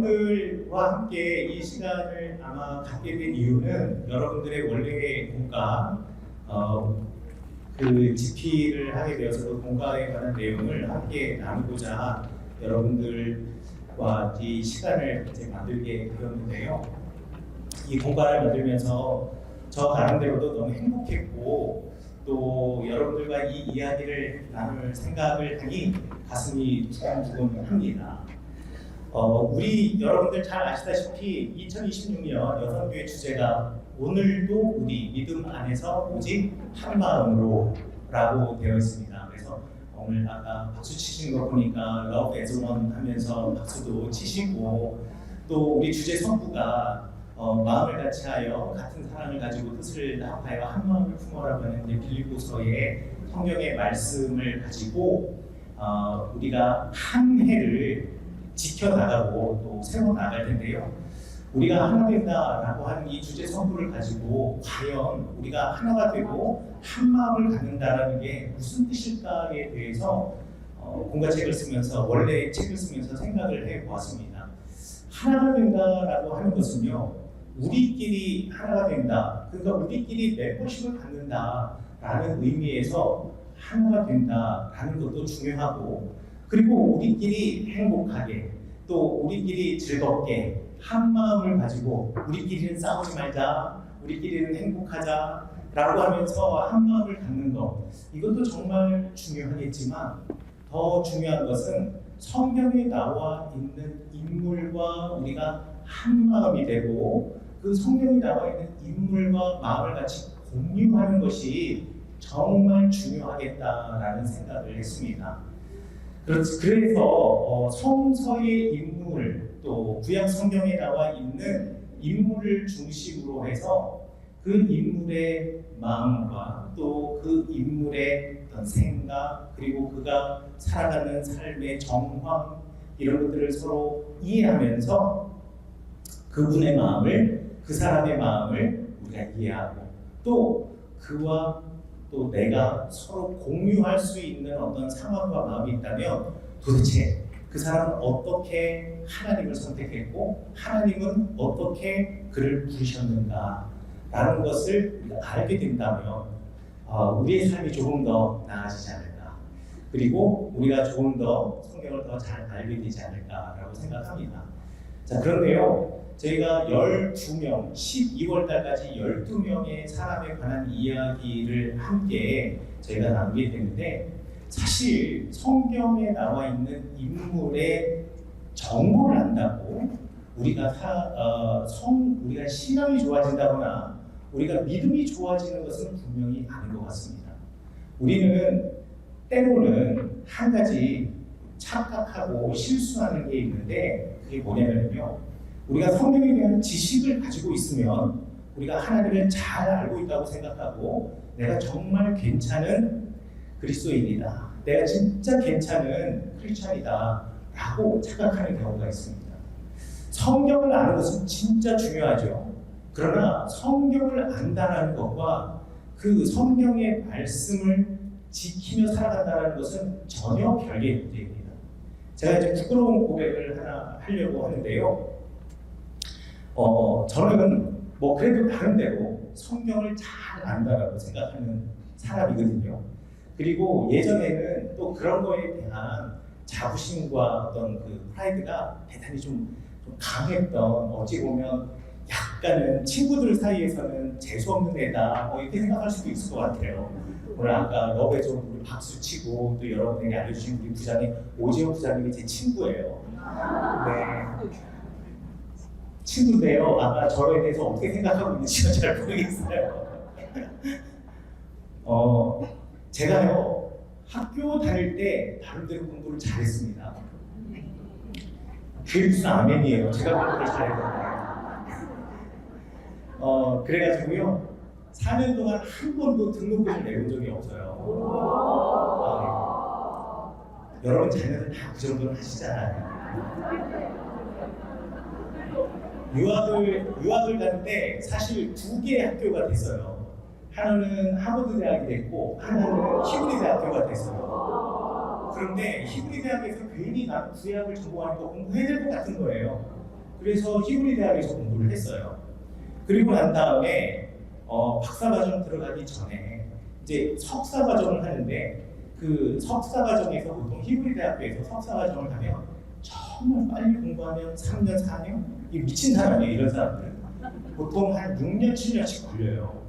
여러분들과 함께 이 시간을 아마 갖게 된 이유는 여러분들의 원래의 공과 그 집필을 하게 되어서 그 공과에 관한 내용을 함께 나누고자 여러분들과 이 시간을 이제 만들게 되었는데요. 이 공과를 만들면서 저 나름대로도 너무 행복했고 또 여러분들과 이 이야기를 나눌 생각을 하니 가슴이 두근두근합니다. 우리 여러분들 잘 아시다시피 2026년 여성교회 주제가 오늘도 우리 믿음 안에서 오직 한 마음으로 라고 되어 있습니다. 그래서 오늘 아까 박수 치시는 거 보니까 Love as One 하면서 박수도 치시고 또 우리 주제 선구가 마음을 같이하여 같은 사랑을 가지고 뜻을 합하여 한 마음을 품어라고 하는 빌립보서의 성경의 말씀을 가지고 우리가 한 해를 지켜나가고 또 세워나갈 텐데요. 우리가 하나 된다라고 하는 이 주제 선구를 가지고 과연 우리가 하나가 되고 한 마음을 갖는다라는 게 무슨 뜻일까에 대해서 공과책을 쓰면서 원래 책을 쓰면서 생각을 해보았습니다. 하나가 된다라고 하는 것은요. 우리끼리 하나가 된다. 그러니까 우리끼리 멤버십을 갖는다라는 의미에서 하나가 된다라는 것도 중요하고 그리고 우리끼리 행복하게 또 우리끼리 즐겁게 한 마음을 가지고 우리끼리는 싸우지 말자, 우리끼리는 행복하자 라고 하면서 한 마음을 갖는 것 이것도 정말 중요하겠지만 더 중요한 것은 성경에 나와 있는 인물과 우리가 한 마음이 되고 그 성경에 나와 있는 인물과 마음을 같이 공유하는 것이 정말 중요하겠다라는 생각을 했습니다. 그래서 성서의 인물 또 구약 성경에 나와 있는 인물을 중심으로 해서 그 인물의 마음과 또 그 인물의 어떤 생각 그리고 그가 살아가는 삶의 정황 이런 것들을 서로 이해하면서 그분의 마음을 그 사람의 마음을 우리가 이해하고 또 그와 또 내가 서로 공유할 수 있는 어떤 상황과 마음이 있다면 도대체 그 사람은 어떻게 하나님을 선택했고 하나님은 어떻게 그를 부르셨는가 라는 것을 우리가 알게 된다면 우리의 삶이 조금 더 나아지지 않을까 그리고 우리가 조금 더 성경을 더 잘 알게 되지 않을까라고 생각합니다. 자 그런데요 저희가 12명 12월 달까지 12명의 사람에 관한 이야기를 함께 저희가 나누게 되는데 사실 성경에 나와 있는 인물의 정보를 안다고 우리가 우리가 신앙이 좋아진다거나 우리가 믿음이 좋아지는 것은 분명히 아닌 것 같습니다. 우리는 때로는 한 가지 착각하고 실수하는 게 있는데 그게 뭐냐면요. 우리가 성경에 대한 지식을 가지고 있으면 우리가 하나님을 잘 알고 있다고 생각하고 내가 정말 괜찮은 그리스도인이다. 내가 진짜 괜찮은 크리스찬이다 라고 착각하는 경우가 있습니다. 성경을 아는 것은 진짜 중요하죠. 그러나 성경을 안다는 것과 그 성경의 말씀을 지키며 살아간다는 것은 전혀 별개의 문제입니다. 제가 이제 부끄러운 고백을 하나 하려고 하는데요. 저는 그래도 나름대로 성경을 잘 안다라고 생각하는 사람이거든요. 그리고 예전에는 또 그런 거에 대한 자부심과 어떤 그 프라이드가 대단히 좀 강했던 어찌 보면 약간은 친구들 사이에서는 재수없는 애다 이렇게 생각할 수도 있을 것 같아요. 오늘 아까 러브에 좀 우리 박수 치고 또 여러분에게 알려주신 우리 부장님 오지영 부장님이 제 친구예요. 네. 친구인데요. 아마 저에 대해서 어떻게 생각하고 있는지는 잘 모르겠어요. 제가요 학교 다닐 때 나름대로 공부를 잘했습니다. 그게 무슨 아멘이에요. 제가 공부를 잘했거든요. 그래가지고요 4년 동안 한 번도 등록금을 내본 적이 없어요. 여러분 자녀들 다 그 정도는 하시잖아요. 유학을 가는데 사실 두 개의 학교가 됐어요. 하나는 하버드 대학이 됐고 하나는 히브리 대학교가 됐어요. 그런데 히브리 대학에서 괜히 난 구약을 전공하니까 공부해야 될 것 같은 거예요. 그래서 히브리 대학에서 공부를 했어요. 그리고 난 다음에 박사과정 들어가기 전에 이제 석사과정을 하는데 그 석사과정에서 보통 히브리 대학교에서 석사과정을 하면 정말 빨리 공부하면 3년, 4년? 이 미친 사람이에요, 이런 사람들은. 보통 한 6년, 7년씩 걸려요.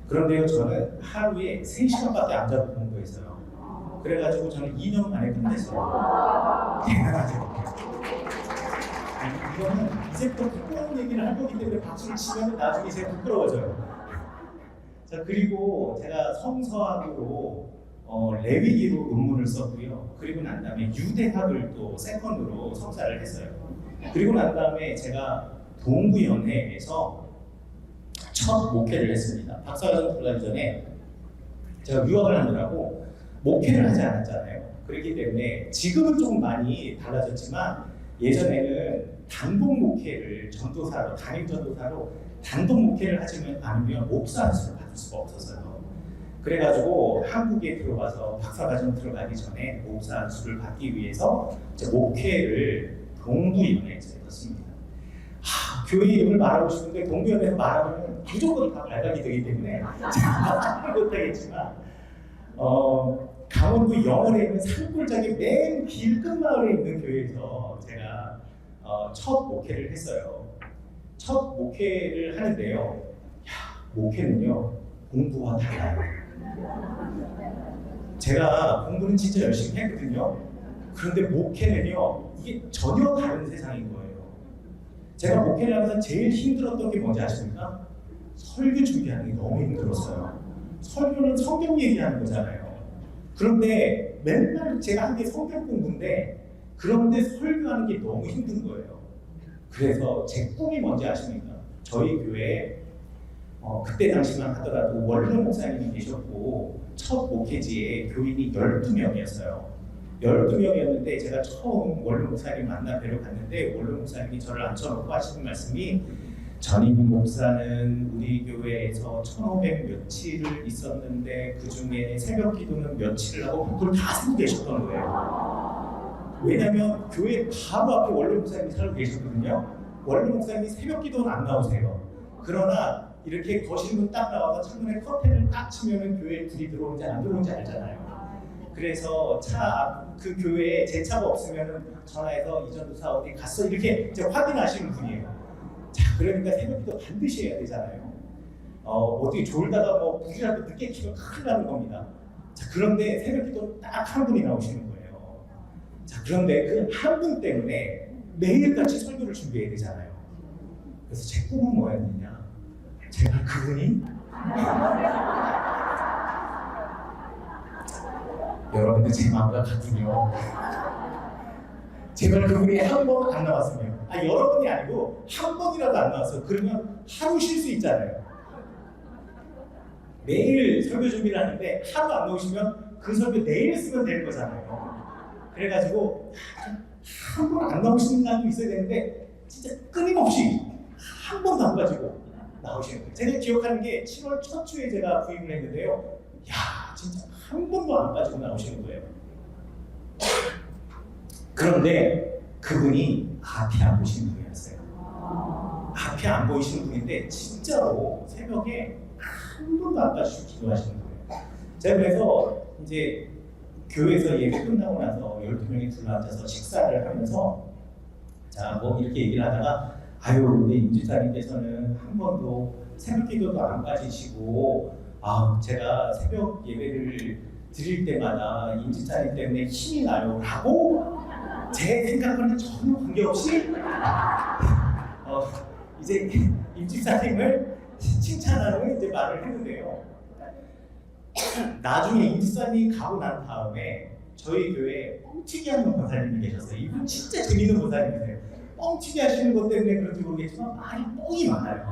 그런데요, 저는 하루에 3시간밖에 안 자고 공부했어요. 그래가지고 저는 2년 만에 끝냈어요. 대단하죠. 이거는 이제부터 부끄러운 얘기를 할 거기 때문에 박수를 치면 나중에 제가 부끄러워져요. 자, 그리고 제가 성서학으로 레위기로 논문을 썼고요. 그리고 난 다음에 유대학을 또 세컨으로 석사를 했어요. 그리고 난 다음에 제가 동부연회에서 첫 목회를 했습니다. 박사과정 들어가기 전에 제가 유학을 하느라고 목회를 하지 않았잖아요. 그렇기 때문에 지금은 좀 많이 달라졌지만 예전에는 단독 목회를 전도사로, 담임 전도사로 단독 목회를 하지 않으면 목사 안수를 받을 수가 없었어요. 그래가지고 한국에 들어와서 박사과정 들어가기 전에 목사 안수를 받기 위해서 이제 목회를 동부연회에서 했습니다. 교회 이름을 말하고 싶은데 동부연회에서 말하면 무조건 다 발각이 되기 때문에 제가 못하겠지만 강원도 영월에 있는 산골짜기 맨 길 끝마을에 있는 교회에서 제가 첫 목회를 했어요. 첫 목회를 하는데요. 목회는요 공부와 달라요. 제가 공부는 진짜 열심히 했거든요. 그런데 목회는요 이게 전혀 다른 세상인 거예요. 제가 목회를 하면서 제일 힘들었던 게 뭔지 아십니까? 설교 준비하는 게 너무 힘들었어요. 설교는 성경 얘기하는 거잖아요. 그런데 맨날 제가 한 게 성경 공부인데 그런데 설교하는 게 너무 힘든 거예요. 그래서 제 꿈이 뭔지 아십니까? 저희 교회에 그때 당시만 하더라도 원로 목사님이 계셨고 첫 목회지에 교인이 12명이었어요. 12명이었는데 제가 처음 원로 목사님 만나 뵈러 갔는데 원로 목사님이 저를 앉혀놓고 하시는 말씀이 전임 목사는 우리 교회에서 1500 며칠을 있었는데 그 중에 새벽 기도는 며칠을 하고 그걸 다 쓰고 계셨던 거예요. 왜냐면 교회 바로 앞에 원로 목사님이 살고 계셨거든요. 원로 목사님이 새벽 기도는 안 나오세요. 그러나 이렇게 거실문 딱 나와서 창문에 커튼을 딱 치면은 교회에 불이 들어오는지 안 들어오는지 알잖아요. 그래서 그 교회에 제 차가 없으면은 전화해서 이전도사 어디 갔어 이렇게 이제 확인하시는 분이에요. 자, 그러니까 새벽기도 반드시 해야 되잖아요. 어떻게 졸다가 뭐 불이라도 늦게 키면 큰일 나는 겁니다. 자, 그런데 새벽기도 딱 한 분이 나오시는 거예요. 자, 그런데 그 한 분 때문에 매일같이 설교를 준비해야 되잖아요. 그래서 제 꿈은 뭐였느냐? 제발 그분이 여러분들 제 마음과 같군요. 제발 그분이 한 번 안 나왔으면, 여러분이 아니고 한 번이라도 안 나왔어요. 그러면 하루 쉴 수 있잖아요. 매일 설교 준비를 하는데 하루 안 나오시면 그 설교 내일 쓰면 되는 거잖아요. 그래가지고 한 번 안 나오시는 날도 있어야 되는데 진짜 끊임없이 한 번도 안 빠지고 나오시는 거예요. 제가 기억하는 게 7월 첫 주에 제가 부임을 했는데요. 야, 진짜 한 번도 안 빠지고 나오시는 거예요. 그런데 그분이 앞이 안 보이시는 분이었어요. 앞이 안 보이시는 분인데 진짜로 새벽에 한 번도 안 빠지고 기도하시는 거예요. 제가 그래서 이제 교회에서 예배 끝나고 나서 12명이 둘러앉아서 식사를 하면서 자, 뭐 이렇게 얘기를 하다가 우리 임집사님께서는 한 번도 새벽 기도도 안 빠지시고 제가 새벽 예배를 드릴 때마다 임집사님 때문에 힘이 나요 라고 제 생각과는 전혀 관계없이 이제 임집사님을 칭찬하는 이제 말을 했는데요. 나중에 임집사님이 가고 난 다음에 저희 교회에 뻥튀기 하는 권사님이 계셨어요. 이분 진짜 재밌는 권사님이세요. 뻥튀기 하시는 것 때문에 그런지 모르겠지만 말이 뻥이 많아요.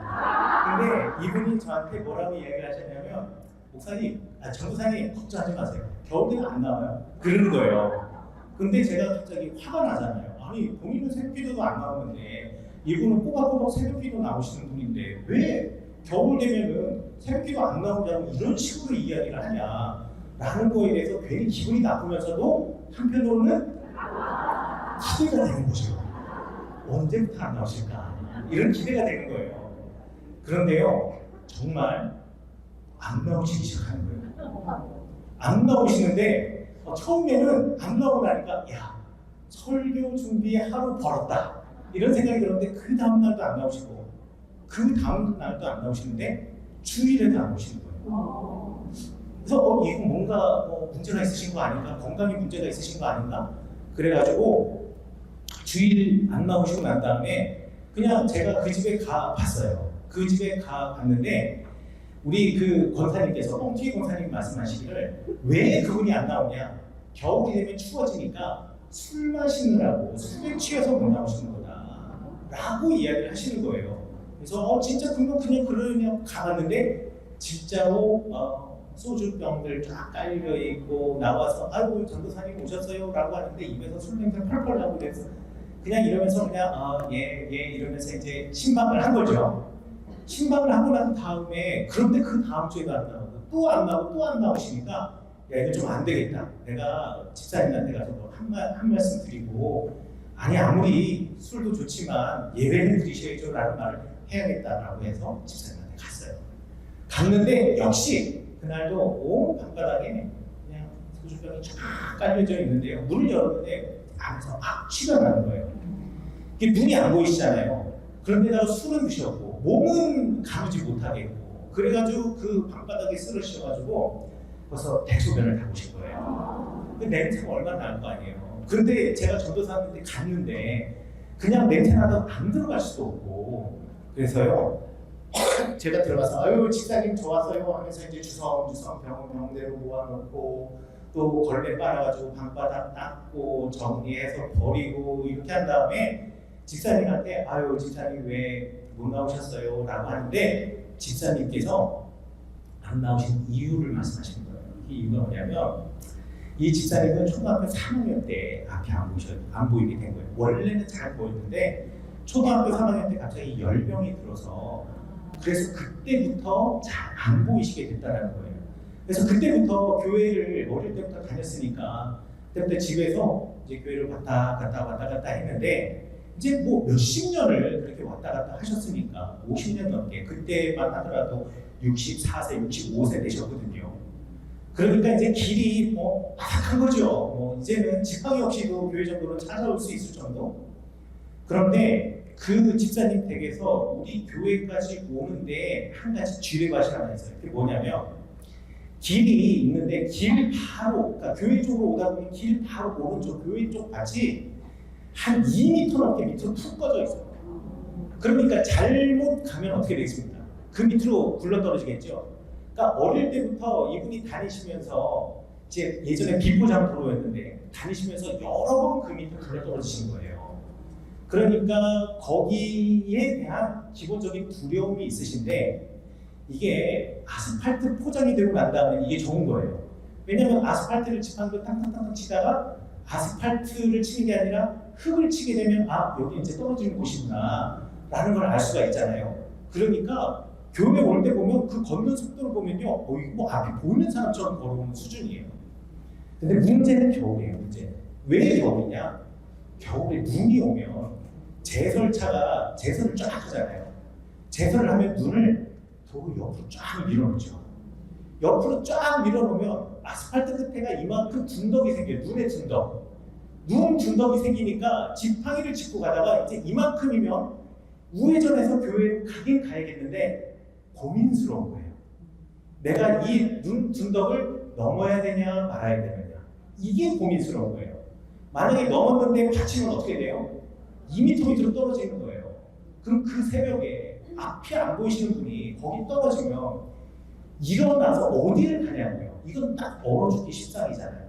근데 이분이 저한테 뭐라고 이야기를 하셨냐면 목사님, 전도사님 걱정하지 마세요. 겨울에는 안 나와요. 그러는 거예요. 근데 제가 갑자기 화가 나잖아요. 본인은 새벽기도도 안 나오는데 이분은 꼬박꼬박 새벽기도 나오시는 분인데 왜 겨울 되면은 새벽기도 안 나오냐고 이런 식으로 이야기를 하냐 라는 거에 대해서 괜히 기분이 나쁘면서도 한편으로는 기대가 되는 거죠. 언제부터 안 나오실까? 이런 기대가 되는 거예요. 그런데요, 정말 안 나오시기 시작하는 거예요. 안 나오시는데 처음에는 안 나오고 나니까 야, 설교 준비에 하루 벌었다 이런 생각이 들었는데 그 다음 날도 안 나오시고 그 다음 날도 안 나오시는데 주일에도 안 오시는 거예요. 그래서 이거 뭔가 문제가 있으신 거 아닌가? 건강에 문제가 있으신 거 아닌가? 그래가지고 주일 안 나오시고 난 다음에 그냥 제가 그 집에 가 봤어요. 그 집에 가 봤는데 우리 그 권사님께서 뻥튀기 권사님 말씀하시기를 왜 그분이 안 나오냐? 겨울이 되면 추워지니까 술 마시느라고 술에 취해서 못 나오시는 거다 라고 이야기를 하시는 거예요. 그래서 진짜 그냥 그러냐고 가봤는데 진짜로 소주병들 쫙 깔려 있고 나와서 아이고 전도사님 오셨어요 라고 하는데 입에서 술 냄새 펄펄 나고 그래서 그냥 이러면서 그냥 예 이러면서 이제 신방을 한 거죠. 신방을 하고 난 다음에 그런데 그 다음 주에도 안 나오고 또 안 나오고 또 안 나오시니까 야 이거 좀 안 되겠다. 내가 집사님한테 가서 한 말씀 드리고 아니 아무리 술도 좋지만 예배는 드리셔야죠 라는 말을 해야겠다라고 해서 집사님한테 갔어요. 갔는데 역시 그날도 온 방바닥에 그냥 소주병이 쫙 깔려져 있는데요. 문을 열었는데 안에서 취가 나는 거예요. 이게 눈이 안 보이시잖아요. 그런데다가 술은 드셨고 몸은 가누지 못하겠고 그래가지고 그 방바닥에 쓰러지셔가지고 벌써 대소변을 다 보신 거예요. 그 냄새가 얼마나 나는 거 아니에요. 그런데 제가 전도사님한테 갔는데 그냥 냄새 나도 안 들어갈 수도 없고 그래서요 제가 들어가서 아유 집사님 좋았어요 하면서 이제 주섬주섬 병대로 모아놓고 또 걸레 빨아가지고 방바닥 닦고 정리해서 버리고 이렇게 한 다음에 집사님한테 아유 집사님 왜 못 나오셨어요? 라고 하는데 집사님께서 안 나오신 이유를 말씀하시는 거예요. 이 이유가 뭐냐면 이 집사님은 초등학교 3학년 때 앞이 안 보이게 된 거예요. 원래는 잘 보였는데 초등학교 3학년 때 갑자기 열병이 들어서 그래서 그때부터 잘 안 보이시게 됐다는 거예요. 그래서 그때부터 교회를 어릴 때부터 다녔으니까 그때부터 집에서 이제 교회를 왔다 갔다 했는데 이제 뭐 몇십 년을 그렇게 왔다 갔다 하셨으니까 50년 넘게 그때만 하더라도 64세, 65세 되셨거든요. 그러니까 이제 길이 바삭한 거죠. 이제는 지팡이 없이도 교회 정도로 찾아올 수 있을 정도. 그런데 그 집사님 댁에서 우리 교회까지 오는데 한 가지 쥐레밭이 하나 있어요. 그게 뭐냐면 길이 있는데 길 바로 그러니까 교회 쪽으로 오다 보면 길 바로 오른쪽 교회 쪽 밭이 한 2m 넘게 밑으로 푹 꺼져 있어요. 그러니까 잘못 가면 어떻게 되겠습니까? 그 밑으로 굴러떨어지겠죠. 그러니까 어릴 때부터 이분이 다니시면서 이제 예전에 비포장도로였는데 다니시면서 여러 번 그 밑으로 굴러떨어지신 거예요. 그러니까 거기에 대한 기본적인 두려움이 있으신데 이게 아스팔트 포장이 되고 난 다음에 이게 좋은 거예요. 왜냐면 아스팔트를 지팡이로 탕탕탕 치다가 아스팔트를 치는 게 아니라 흙을 치게 되면 여기 이제 떨어지는 곳이구나 라는 걸 알 수가 있잖아요. 그러니까 교회 올 때 보면 그 걷는 속도를 보면요 뭐 앞이 보이는 사람처럼 걸어오는 수준이에요. 근데 문제는 겨울이에요. 왜 겨울이냐? 겨울에 눈이 오면 제설차가 제설을 쫙 하잖아요. 제설을 하면 눈을 도로 옆으로 쫙 밀어놓죠. 옆으로 쫙 밀어놓으면 아스팔트 끝에가 이만큼 둔덕이 생겨요. 눈의 둔덕. 눈 둔덕이 생기니까 지팡이를 짚고 가다가 이제 이만큼이면 우회전해서 교회로 가긴 가야겠는데 고민스러운 거예요. 내가 이 눈 둔덕을 넘어야 되냐 말아야 되느냐. 이게 고민스러운 거예요. 만약에 넘었는데 다치면 어떻게 돼요? 2m 밑으로 떨어지는 거예요. 그럼 그 새벽에 앞이 안 보이시는 분이 거기 떨어지면 일어나서 어디를 가냐고요. 이건 딱 얼어 죽기 십상이잖아요.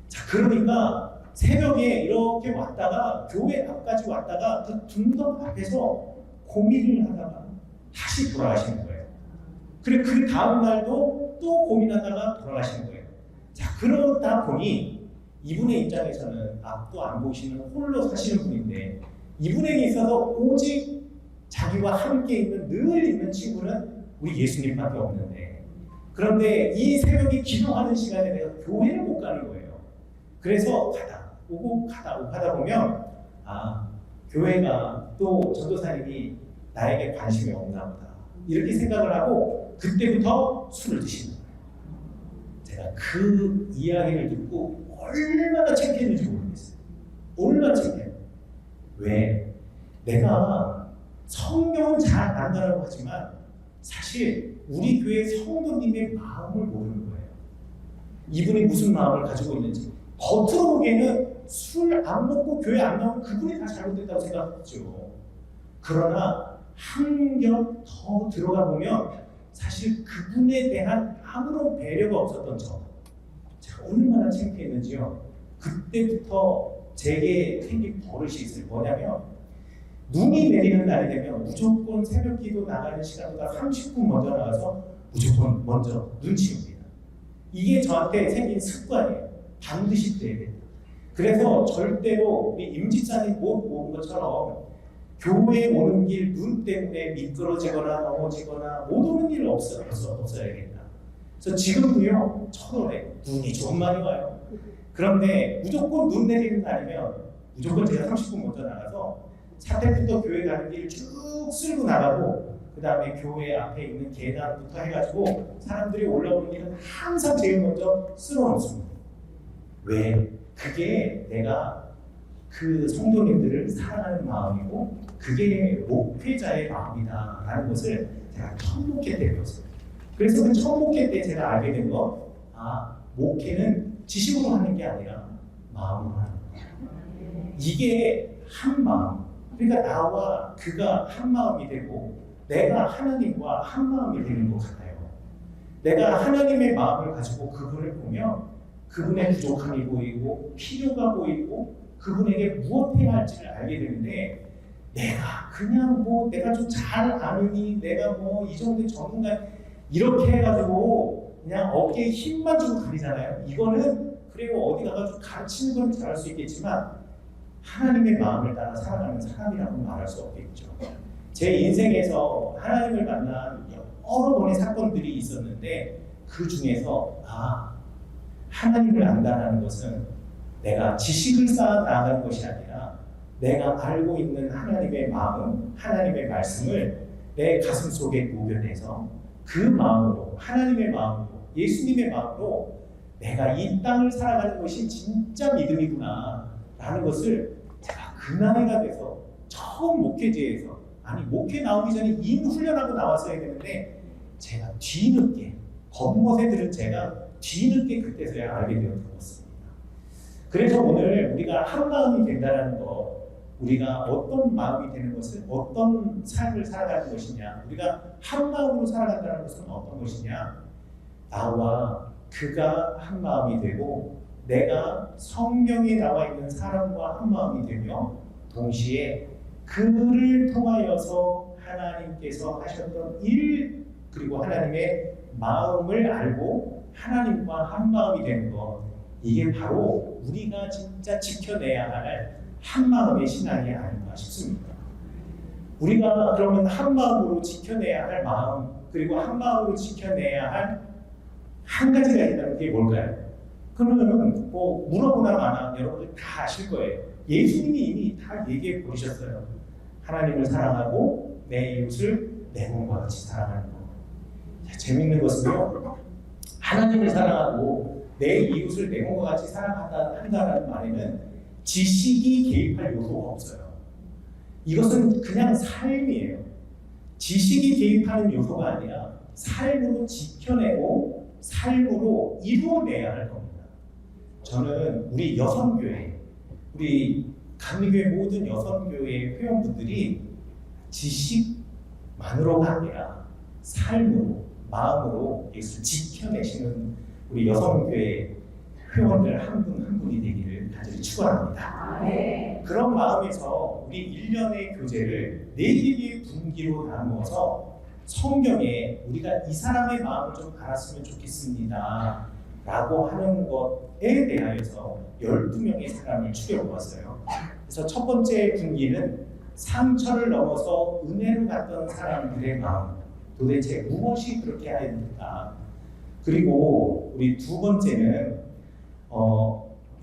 자, 그러니까 새벽에 이렇게 왔다가 교회 앞까지 왔다가 그 둔덕 앞에서 고민을 하다가 다시 돌아가시는 거예요. 그리고 그 다음 날도 또 고민하다가 돌아가시는 거예요. 자, 그러다 보니 이분의 입장에서는 앞도 안 보시는 홀로 사시는 분인데 이분에게 있어서 오직 자기와 함께 있는 늘 있는 친구는 우리 예수님밖에 없는데 그런데 이 새벽에 기도하는 시간에 내가 교회를 못 가는 거예요. 그래서 가다 오고 가다 오고 하다 보면 교회가 또 전도사님이 나에게 관심이 없나 보다 이렇게 생각을 하고 그때부터 술을 드시는 거예요. 제가 그 이야기를 듣고 얼마나 창피했는지 모르겠어요. 얼마나 창피해요. 왜? 내가 성경은 잘 안다라고 하지만 사실 우리 교회 성도님의 마음을 모르는 거예요. 이분이 무슨 마음을 가지고 있는지. 겉으로 보기에는 술 안 먹고 교회 안 나오면 그분이 다 잘못됐다고 생각했죠. 그러나 한 겹 더 들어가 보면 사실 그분에 대한 아무런 배려가 없었던 제가 얼마나 창피했는지요. 그때부터 제게 생긴 버릇이 있어요. 뭐냐면 눈이 내리는 날이 되면 무조건 새벽 기도 나가는 시간보다 30분 먼저 나가서 무조건 먼저 눈 치웁니다. 이게 저한테 생긴 습관이에요. 반드시 돼야 된다. 그래서 절대로 우리 임집사님 못 온 것처럼 교회에 오는 길 눈 때문에 미끄러지거나 넘어지거나 못 오는 일 없어야겠다. 그래서 지금도요, 철원에 눈이 좀 많이 와요. 그런데 무조건 눈 내리는 날이면 무조건 제가 30분 먼저 나가서 사택부터 교회 가는 길 쭉 쓸고 나가고 그 다음에 교회 앞에 있는 계단부터 해가지고 사람들이 올라오는 길은 항상 제일 먼저 쓸어놓습니다. 왜? 그게 내가 그 성도님들을 사랑하는 마음이고 그게 목회자의 마음이다 라는 것을 제가 첫 목회 때 배웠어요. 그래서 그 첫 목회 때 제가 알게 된 거, 목회는 지식으로 하는 게 아니라 마음으로 하는 거예요. 이게 한 마음, 그러니까 나와 그가 한 마음이 되고 내가 하나님과 한 마음이 되는 것 같아요. 내가 하나님의 마음을 가지고 그분을 보면 그분의 부족함이 보이고 필요가 보이고 그분에게 무엇 해야 할지를 알게 되는데 내가 그냥 내가 좀 잘 아느니 내가 이 정도의 전문가 이렇게 해가지고 그냥 어깨에 힘만 주고 다니잖아요. 이거는 그리고 어디 가서 가르치는 건 잘할 수 있겠지만 하나님의 마음을 따라 살아가는 사람이라고 말할 수 없겠죠. 제 인생에서 하나님을 만난 여러 번의 사건들이 있었는데 그 중에서 하나님을 안다는 것은 내가 지식을 쌓아 나가는 것이 아니라 내가 알고 있는 하나님의 마음, 하나님의 말씀을 내 가슴 속에 녹여내서 그 마음으로, 하나님의 마음으로, 예수님의 마음으로 내가 이 땅을 살아가는 것이 진짜 믿음이구나 라는 것을 제가 그 나이가 돼서 처음 목회제에서 목회 나오기 전에 이미 훈련하고 나왔어야 되는데 제가 뒤늦게 겉멋에 들은 제가 뒤늦게 그때서야 알게 되었습니다. 그래서 오늘 우리가 한 마음이 된다는 것, 우리가 어떤 마음이 되는 것을 어떤 삶을 살아가는 것이냐, 우리가 한 마음으로 살아간다는 것은 어떤 것이냐, 나와 그가 한 마음이 되고 내가 성경에 나와 있는 사람과 한 마음이 되며 동시에 그를 통하여서 하나님께서 하셨던 일 그리고 하나님의 마음을 알고 하나님과 한 마음이 되는 것, 이게 바로 우리가 진짜 지켜내야 할 한 마음의 신앙이 아닌가 싶습니다. 우리가 그러면 한 마음으로 지켜내야 할 마음 그리고 한 마음으로 지켜내야 할 한 가지가 있다면 그게 뭘까요? 그러면 물어보나 마나 여러분들 다 아실 거예요. 예수님이 이미 다 얘기해 버리셨어요. 하나님을 사랑하고 내 이웃을 내 몸과 같이 사랑하는 것. 재밌는 것은요, 하나님을 사랑하고 내 이웃을 내 몸과 같이 사랑한다는 말에는 지식이 개입할 요소가 없어요. 이것은 그냥 삶이에요. 지식이 개입하는 요소가 아니라 삶으로 지켜내고 삶으로 이루어내야 할 겁니다. 저는 우리 여성교회, 우리 감리교회 모든 여성교회 회원분들이 지식만으로가 아니라 삶으로, 마음으로 예수를 지켜내시는 우리 여성교회 회원들 한 분 한 분이 되기를 간절히 축원합니다. 그런 마음에서 우리 1년의 교제를 4개의 분기로 나누어서 성경에 우리가 이 사람의 마음을 좀 알았으면 좋겠습니다 라고 하는 것에 대하여서 12명의 사람을 추려보았어요. 그래서 첫 번째 분기는 상처를 넘어서 은혜로 갔던 사람들의 마음, 도대체 무엇이 그렇게 해야 됩니까? 그리고 우리 두 번째는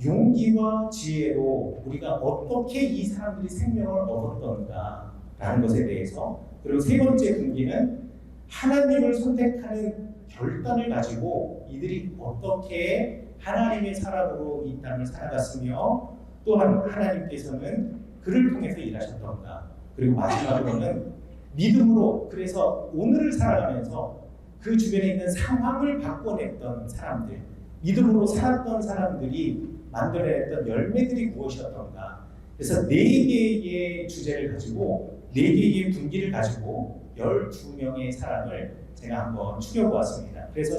용기와 지혜로 우리가 어떻게 이 사람들이 생명을 얻었던가라는 것에 대해서, 그리고 세 번째 분기는 하나님을 선택하는 결단을 가지고 이들이 어떻게 하나님의 사람으로 이 땅을 살아갔으며 또한 하나님께서는 그를 통해서 일하셨던가, 그리고 마지막으로는 믿음으로, 그래서 오늘을 살아가면서 그 주변에 있는 상황을 바꿔냈던 사람들, 믿음으로 살았던 사람들이 만들어냈던 열매들이 무엇이었던가. 그래서 4개의 주제를 가지고 4개의 분기를 가지고 12명의 사람을 제가 한번 추려보았습니다. 그래서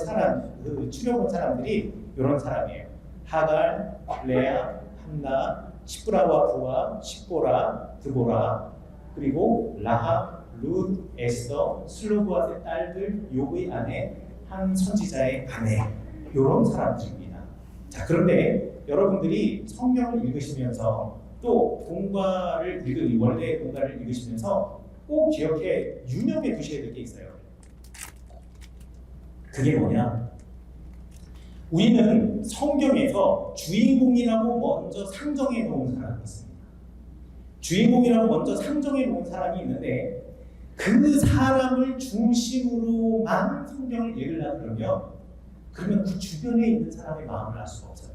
추려본 사람들이 이런 사람이에요. 하갈, 레아, 한나, 시브라와 부아, 십보라, 드보라, 그리고 라합, 룻, 에스더, 슬로보아의 딸들, 욥의 아내, 한 선지자의 아내, 이런 사람들입니다. 자, 그런데 여러분들이 성경을 읽으시면서 또 원래 공과를 읽으시면서 꼭 유념해 두셔야 될 게 있어요. 그게 뭐냐? 우리는 성경에서 주인공이라고 먼저 상정해 놓은 사람이 있습니다. 주인공이라고 먼저 상정해 놓은 사람이 있는데, 그 사람을 중심으로만 성경을 읽으려고 그러면 그 주변에 있는 사람의 마음을 알 수가 없어요.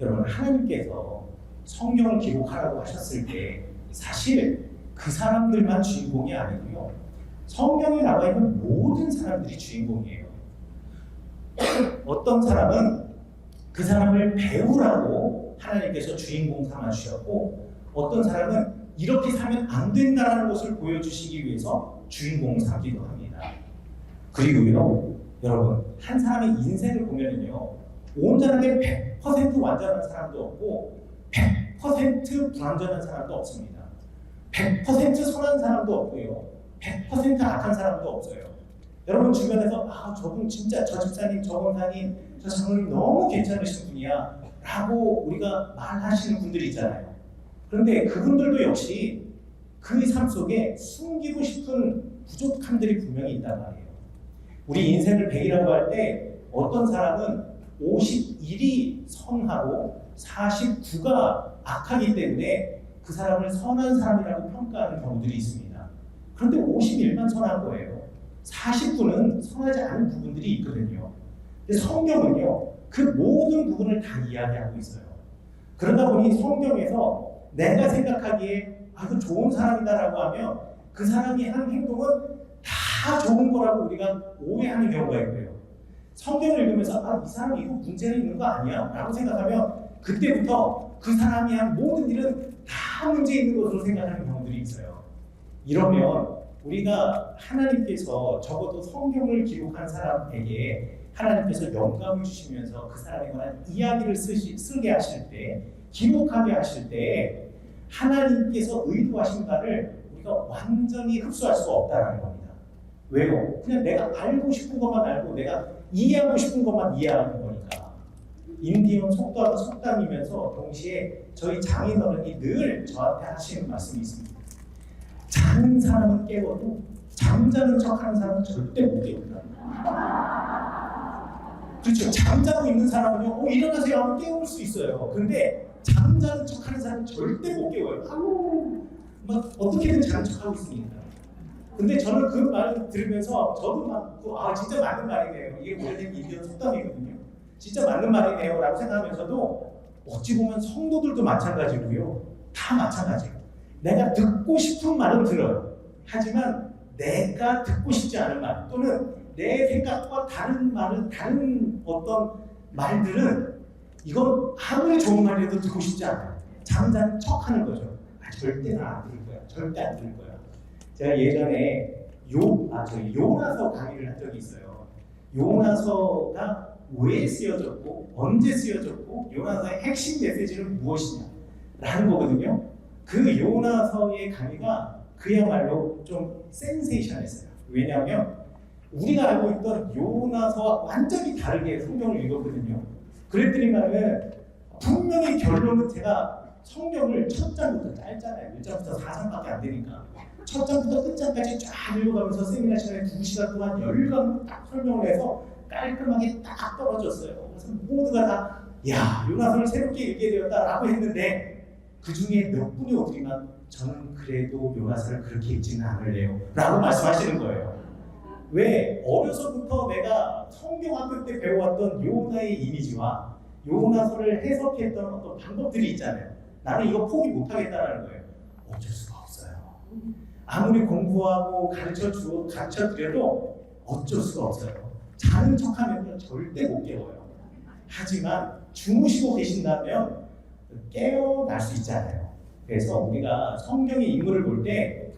여러분, 하나님께서 성경을 기록하라고 하셨을 때 사실 그 사람들만 주인공이 아니고요, 성경에 나와 있는 모든 사람들이 주인공이에요. 어떤 사람은 그 사람을 배우라고 하나님께서 주인공 삼아 주셨고, 어떤 사람은 이렇게 살면 안 된다는 것을 보여주시기 위해서 주인공 삼기도 합니다. 그리고요, 여러분, 한 사람의 인생을 보면은요, 온전하게 100% 완전한 사람도 없고 100% 불완전한 사람도 없습니다. 100% 선한 사람도 없고요, 100% 악한 사람도 없어요. 여러분 주변에서 저분 진짜, 저 집사님, 저 권사님, 저 장로님 너무 괜찮으신 분이야 라고 우리가 말하시는 분들이 있잖아요. 그런데 그분들도 역시 그 삶 속에 숨기고 싶은 부족함들이 분명히 있단 말이에요. 우리 인생을 100이라고 할 때 어떤 사람은 51이 선하고 49가 악하기 때문에 그 사람을 선한 사람이라고 평가하는 경우들이 있습니다. 그런데 51만 선한 거예요. 49는 선하지 않은 부분들이 있거든요. 근데 성경은요, 그 모든 부분을 다 이야기하고 있어요. 그러다 보니 성경에서 내가 생각하기에 그 좋은 사람이다라고 하면 그 사람이 하는 행동은 다 좋은 거라고 우리가 오해하는 경우가 있고요. 성경을 읽으면서 이 사람이 이거 문제가 있는 거 아니야? 라고 생각하면 그때부터 그 사람이 한 모든 일은 다 문제 있는 것으로 생각하는 경우들이 있어요. 이러면 우리가 하나님께서 적어도 성경을 기록한 사람에게 하나님께서 영감을 주시면서 그 사람에 관한 이야기를 쓰게 하실 때, 기록하게 하실 때 하나님께서 의도하신 바를 우리가 완전히 흡수할 수가 없다는 겁니다. 왜요? 그냥 내가 알고 싶은 것만 알고 내가 이해하고 싶은 것만 이해하는 거니까. 인디언 속담이면서 동시에 저희 장인어른이 늘 저한테 하시는 말씀이 있습니다. 자는 사람은 깨워도 잠자는 척하는 사람은 절대 못 깨운다. 그렇죠. 잠자고 있는 사람은요, 일어나세요 하면 깨울 수 있어요. 그런데 잠자는 척하는 사람은 절대 못 깨워요. 막 어떻게든 자는 척하고 있습니다. 근데 저는 그 말을 들으면서 저도 막 진짜 맞는 말이네요. 이게 원래는 인디언 속담이거든요. 진짜 맞는 말이네요 라고 생각하면서도 어찌 보면 성도들도 마찬가지고요. 다 마찬가지예요. 내가 듣고 싶은 말은 들어요. 하지만 내가 듣고 싶지 않은 말 또는 내 생각과 다른 말은, 다른 어떤 말들은 이건 아무리 좋은 말이라도 듣고 싶지 않아요. 잠자는 척하는 거죠. 절대 안 들을 거야. 절대 안 들을 거야. 제가 예전에 요나서 강의를 한 적이 있어요. 요나서가 왜 쓰여졌고 언제 쓰여졌고 요나서의 핵심 메시지는 무엇이냐 라는 거거든요. 그 요나서의 강의가 그야말로 좀 센세이션했어요. 왜냐하면 우리가 알고 있던 요나서와 완전히 다르게 성경을 읽었거든요. 그랬더니만은 분명히 결론은, 제가 성경을 첫 장부터 짧잖아요. 1장부터 4장밖에 안 되니까 첫 장부터 끝장까지 쫙 읽어가면서 세미나 시간에 2시간 동안 열강 딱 설명을 해서 깔끔하게 딱 떨어졌어요. 그래서 모두가 다 야, 요나서를 새롭게 읽게 되었다라고 했는데 그 중에 몇 분이 오더니만 저는 그래도 요나서를 그렇게 읽지는 않을래요 라고 말씀하시는 거예요. 왜? 어려서부터 내가 성경학교 때 배워왔던 요나의 이미지와 요나서를 해석했던 어떤 방법들이 있잖아요. 나는 이거 포기 못하겠다라는 거예요. 어쩔 수가 없어요. 아무리 공부하고 가르쳐 드려도 어쩔 수가 없어요. 자는 척하면 절대 못 깨워요. 하지만 주무시고 계신다면 깨어날 수 있잖아요. 그래서 우리가 성경의 인물을 볼 때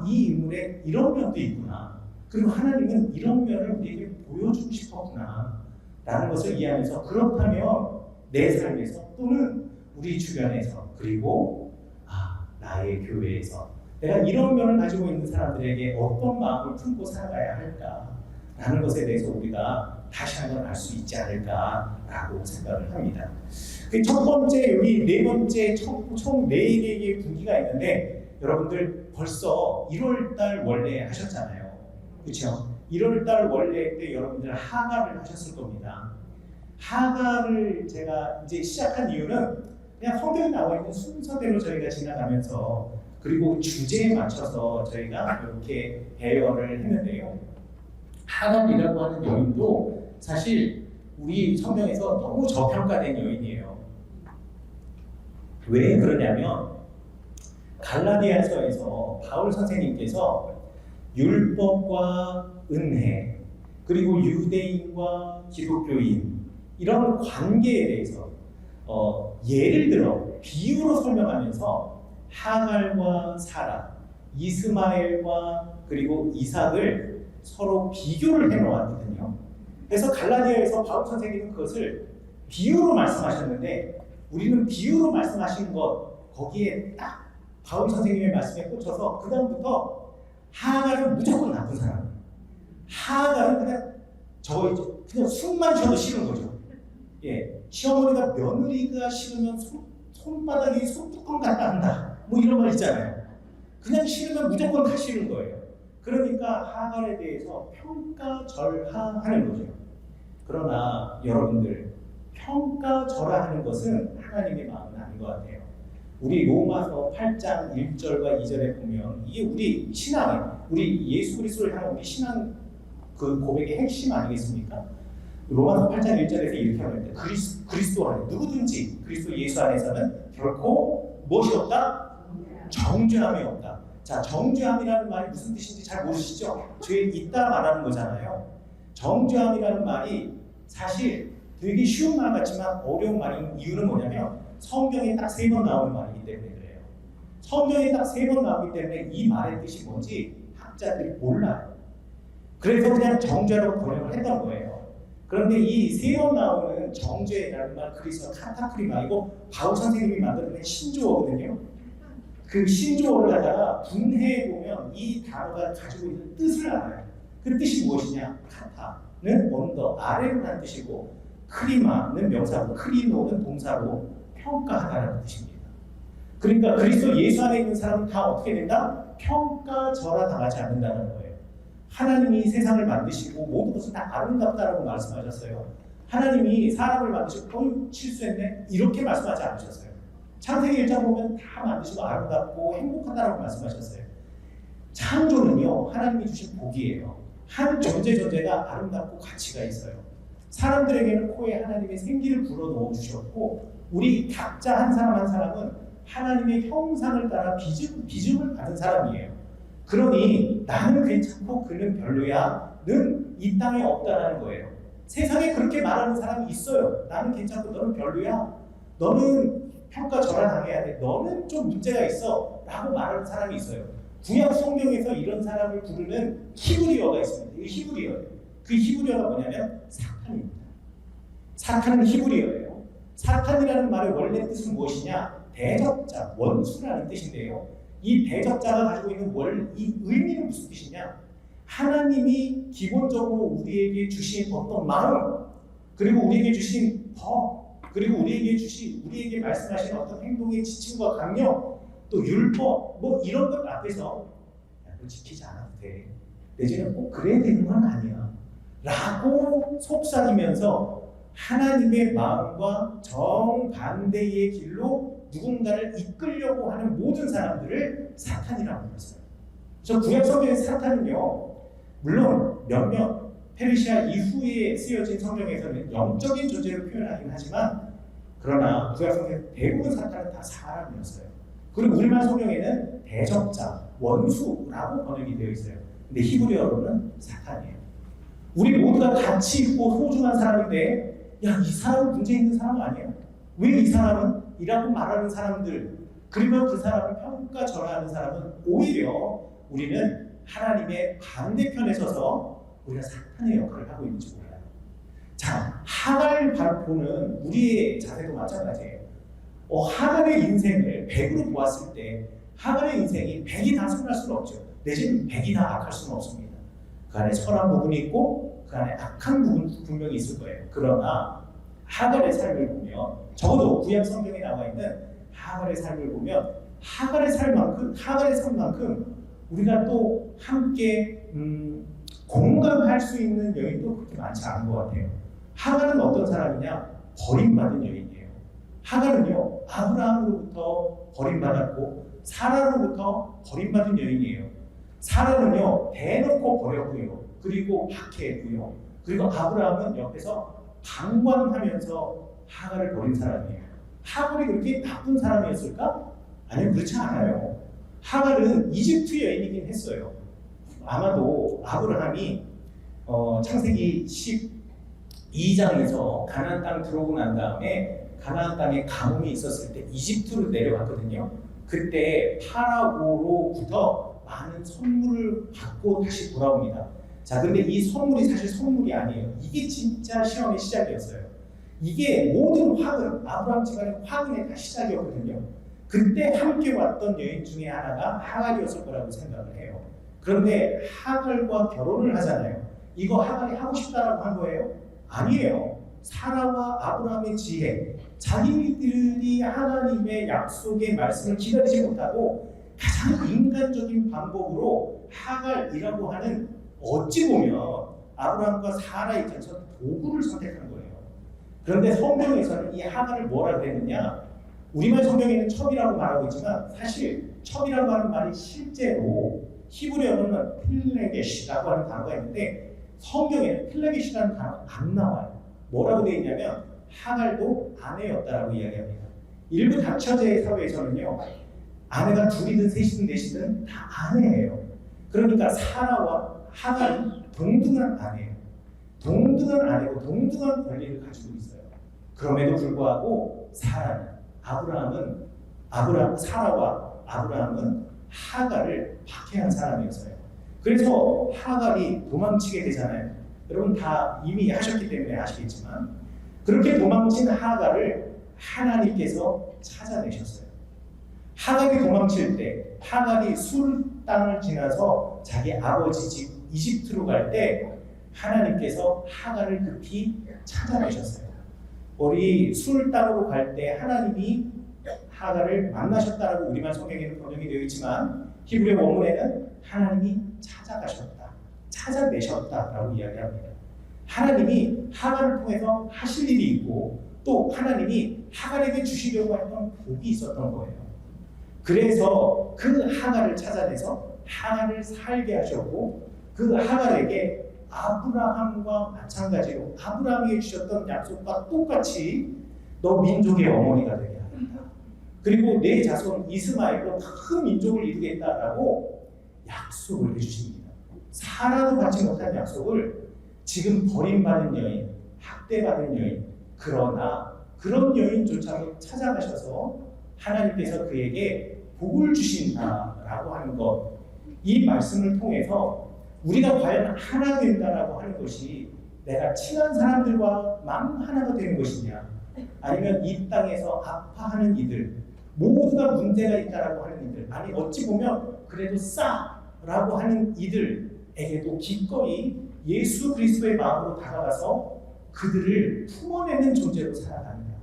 이 인물에 이런 면도 있구나. 그리고 하나님은 이런 면을 우리에게 보여주고 싶었구나 라는 것을 이해하면서 그렇다면 내 삶에서 또는 우리 주변에서 그리고 나의 교회에서 내가 이런 면을 가지고 있는 사람들에게 어떤 마음을 품고 살아가야 할까라는 것에 대해서 우리가 다시 한번 알 수 있지 않을까라고 생각을 합니다. 그 첫 번째, 여기 네 번째 총 4개의 분기가 있는데 여러분들 벌써 1월달 원래 하셨잖아요. 그렇죠? 1월달 원래 때 여러분들 하가를 하셨을 겁니다. 하가를 제가 이제 시작한 이유는 그냥 성경에 나와 있는 순서대로 저희가 지나가면서 그리고 주제에 맞춰서 저희가 이렇게 배열을 했는데요. 하갈이라고 하는 여인도 사실 우리 성경에서 너무 저평가된 여인이에요. 왜 그러냐면 갈라디아서에서 바울 선생님께서 율법과 은혜 그리고 유대인과 기독교인 이런 관계에 대해서 예를 들어 비유로 설명하면서 하갈과 사라, 이스마엘과 그리고 이삭을 서로 비교를 해놓았거든요. 그래서 갈라디아에서 바울 선생님은 그것을 비유로 말씀하셨는데 우리는 비유로 말씀하신 것 거기에 딱 바울 선생님의 말씀에 꽂혀서 그 다음부터 하갈은 무조건 나쁜 사람. 하갈은 그냥 숨만 쉬어도 싫은 거죠. 시어머니가 며느리가 싫으면 손바닥이 손뚜껑 같다 한다. 뭐 이런 말 있잖아요. 그냥 싫으면 무조건 다 싫은 거예요. 그러니까 하갈에 대해서 평가절하하는 거죠. 그러나 여러분들 평가절하하는 것은 하나님의 마음은 아닌 것 같아요. 우리 로마서 8장 1절과 2절에 보면 이게 우리 신앙의 우리 예수 그리스도를 향한 우리 신앙 그 고백의 핵심 아니겠습니까? 로마서 8장 1절에서 이렇게 하는데 그리스도 안에 누구든지 그리스도 예수 안에서는 결코 무엇이 없다? 정죄함이 없다. 자, 정죄함이라는 말이 무슨 뜻인지 잘 모르시죠? 죄에 있다 말하는 거잖아요. 정죄함이라는 말이 사실 되게 쉬운 말 같지만 어려운 말인 이유는 뭐냐면 성경에 딱 3번 나오는 말이기 때문에 그래요. 성경에 딱 3번 나오기 때문에 이 말의 뜻이 뭔지 학자들이 몰라요. 그래서 그냥 정죄라고 번역을 했던 거예요. 그런데 이 3번 나오는 정죄라는 말 그리스어 카타크리마이고 바울 선생님이 만들어낸 신조어거든요. 그 신조어를 갖다가 분해해보면 이 단어가 가지고 있는 뜻을 알아요. 그 뜻이 무엇이냐? 카타는 언더, 아래로라는 뜻이고 크리마는 명사고 크리노는 동사로 평가하다라는 뜻입니다. 그러니까 그리스도 예수 안에 있는 사람은 다 어떻게 된다? 평가절하 당하지 않는다는 거예요. 하나님이 세상을 만드시고 모든 것을 다 아름답다라고 말씀하셨어요. 하나님이 사람을 만드시고 실수했네? 이렇게 말씀하지 않으셨어요. 창세기 1장 보면 다 만드시고 아름답고 행복하다라고 말씀하셨어요. 창조는요 하나님이 주신 복이에요. 한 존재가 아름답고 가치가 있어요. 사람들에게는 코에 하나님의 생기를 불어넣어 주셨고 우리 각자 한 사람 한 사람은 하나님의 형상을 따라 빚음을 받은 사람이에요. 그러니 나는 괜찮고 그는 별로야는 이 땅에 없다라는 거예요. 세상에 그렇게 말하는 사람이 있어요. 나는 괜찮고 너는 별로야. 너는 평가절하 당해야 돼. 너는 좀 문제가 있어 라고 말하는 사람이 있어요. 구약 성경에서 이런 사람을 부르는 히브리어가 있습니다. 이 히브리어예요. 그 히브리어가 뭐냐면 사탄입니다. 사탄은 히브리어예요. 사탄이라는 말의 원래 뜻은 무엇이냐? 대적자, 원수라는 뜻인데요. 이 대적자가 가지고 있는 이 의미는 무슨 뜻이냐? 하나님이 기본적으로 우리에게 주신 어떤 마음, 그리고 우리에게 주신 법, 그리고 우리에게 말씀하신 어떤 행동의 지침과 강령, 또 율법, 뭐 이런 것 앞에서 너 지키지 않아도 돼. 내지는 꼭 그래야 되는 건 아니야. 라고 속삭이면서 하나님의 마음과 정반대의 길로 누군가를 이끌려고 하는 모든 사람들을 사탄이라고 불렀어요. 저 구약 성경의 사탄은요, 물론 몇몇 페르시아 이후에 쓰여진 성경에서는 영적인 존재로 표현하긴 하지만, 그러나 구약 성경 대부분 사탄은 다 사람이었어요. 그리고 우리말 성경에는 대적자, 원수라고 번역이 되어 있어요. 근데 히브리어로는 사탄이에요. 우리 모두가 가치 있고 소중한 사람인데, 야, 이 사람은 문제 있는 사람 아니야? 왜 이 사람은? 이라고 말하는 사람들, 그리고 그 사람을 평가절하하는 사람은 오히려 우리는 하나님의 반대편에 서서 우리가 사탄의 역할을 하고 있는지 몰라요. 자, 하갈 보는 우리의 자세도 마찬가지예요. 하갈의 인생을 100으로 보았을 때 하갈의 인생이 100이 다 선할 수는 없죠. 내지는 100이 다 악할 수는 없습니다. 그 안에 선한 부분이 있고 그 안에 악한 부분이 분명히 있을 거예요. 그러나 하갈의 삶을 보면, 적어도 구약 성경에 나와 있는 하갈의 삶을 보면 하갈의 삶만큼 우리가 또 함께 공감할 수 있는 여인도 그렇게 많지 않은 것 같아요. 하갈은 어떤 사람이냐? 버림받은 여인이에요. 하갈은요, 아브라함으로부터 버림받았고 사라로부터 버림받은 여인이에요. 사라는요, 대놓고 버렸고요, 그리고 박해했고요, 그리고 아브라함은 옆에서 방관하면서 하갈을 버린 사람이에요. 하갈이 그렇게 나쁜 사람이었을까? 아니요, 그렇지 않아요. 하갈은 이집트 여인이긴 했어요. 아마도 아브라함이 창세기 12장에서 가나안 땅 들어오고 난 다음에 가나안 땅에 가뭄이 있었을 때 이집트로 내려갔거든요. 그때 파라오로부터 많은 선물을 받고 다시 돌아옵니다. 자, 근데 이 선물이 사실 선물이 아니에요. 이게 진짜 시험의 시작이었어요. 이게 모든 화근, 아브라함 집안의 화근의 다 시작이었거든요. 그때 함께 왔던 여인 중에 하나가 하갈이었을 거라고 생각을 해요. 그런데 하갈과 결혼을 하잖아요. 이거 하갈이 하고 싶다라고 한 거예요? 아니에요. 사라와 아브라함의 지혜, 자기들이 하나님의 약속의 말씀을 기다리지 못하고 가장 인간적인 방법으로 하갈이라고 하는, 어찌 보면 아브라함과 사라 입장에서 도구를 선택한 거예요. 그런데 성경에서는 이 하갈을 뭐라 그랬느냐? 우리말 성경에는 첩이라고 말하고 있지만 사실 첩이라고 하는 말이 실제로 히브리어로는 필레겟이라고 하는 단어가 있는데 성경에는 필레겟이라는 단어가 안 나와요. 뭐라고 되어 있냐면 하갈도 아내였다라고 이야기합니다. 일부 다처제 사회에서는요, 아내가 둘이든 셋이든 넷이든 다 아내예요. 그러니까 사라와 하갈은 동등한 아내예요. 동등한 아내고 동등한 권리를 가지고 있어요. 그럼에도 불구하고 사라와 아브라함은 하갈을 박해한 사람이었어요. 그래서 하갈이 도망치게 되잖아요. 여러분 다 이미 하셨기 때문에 아시겠지만, 그렇게 도망친 하갈을 하나님께서 찾아내셨어요. 하갈이 도망칠 때, 하갈이 술 땅을 지나서 자기 아버지 집 이집트로 갈 때 하나님께서 하갈을 급히 찾아내셨어요. 우리 술 땅으로 갈 때 하나님이 하갈을 만나셨다라고 우리말 성경에는 번역이 되어 있지만 히브리 원문에는 하나님이 찾아가셨다, 찾아내셨다라고 이야기합니다. 하나님이 하갈을 통해서 하실 일이 있고 또 하나님이 하갈에게 주시려고 했던 복이 있었던 거예요. 그래서 그 하갈을 찾아내서 하갈을 살게 하셨고, 그 하갈에게 아브라함과 마찬가지로 아브라함에게 주셨던 약속과 똑같이 너 민족의 어머니가 되게 하겠다, 그리고 내 자손 이스마엘로 큰 민족을 이루겠다라고 약속을 해주십니다. 사라도 받지 못한 약속을 지금 버림받은 여인, 학대받은 여인, 그러나 그런 여인조차도 찾아가셔서 하나님께서 그에게 복을 주신다라고 하는 것, 이 말씀을 통해서 우리가 과연 하나 된다라고 하는 것이 내가 친한 사람들과 마음 하나가 되는 것이냐, 아니면 이 땅에서 아파하는 이들, 모두가 문제가 있다라고 하는 이들, 아니 어찌 보면 그래도 싸라고 하는 이들에게도 기꺼이 예수 그리스도의 마음으로 다가가서 그들을 품어내는 존재로 살아가느냐,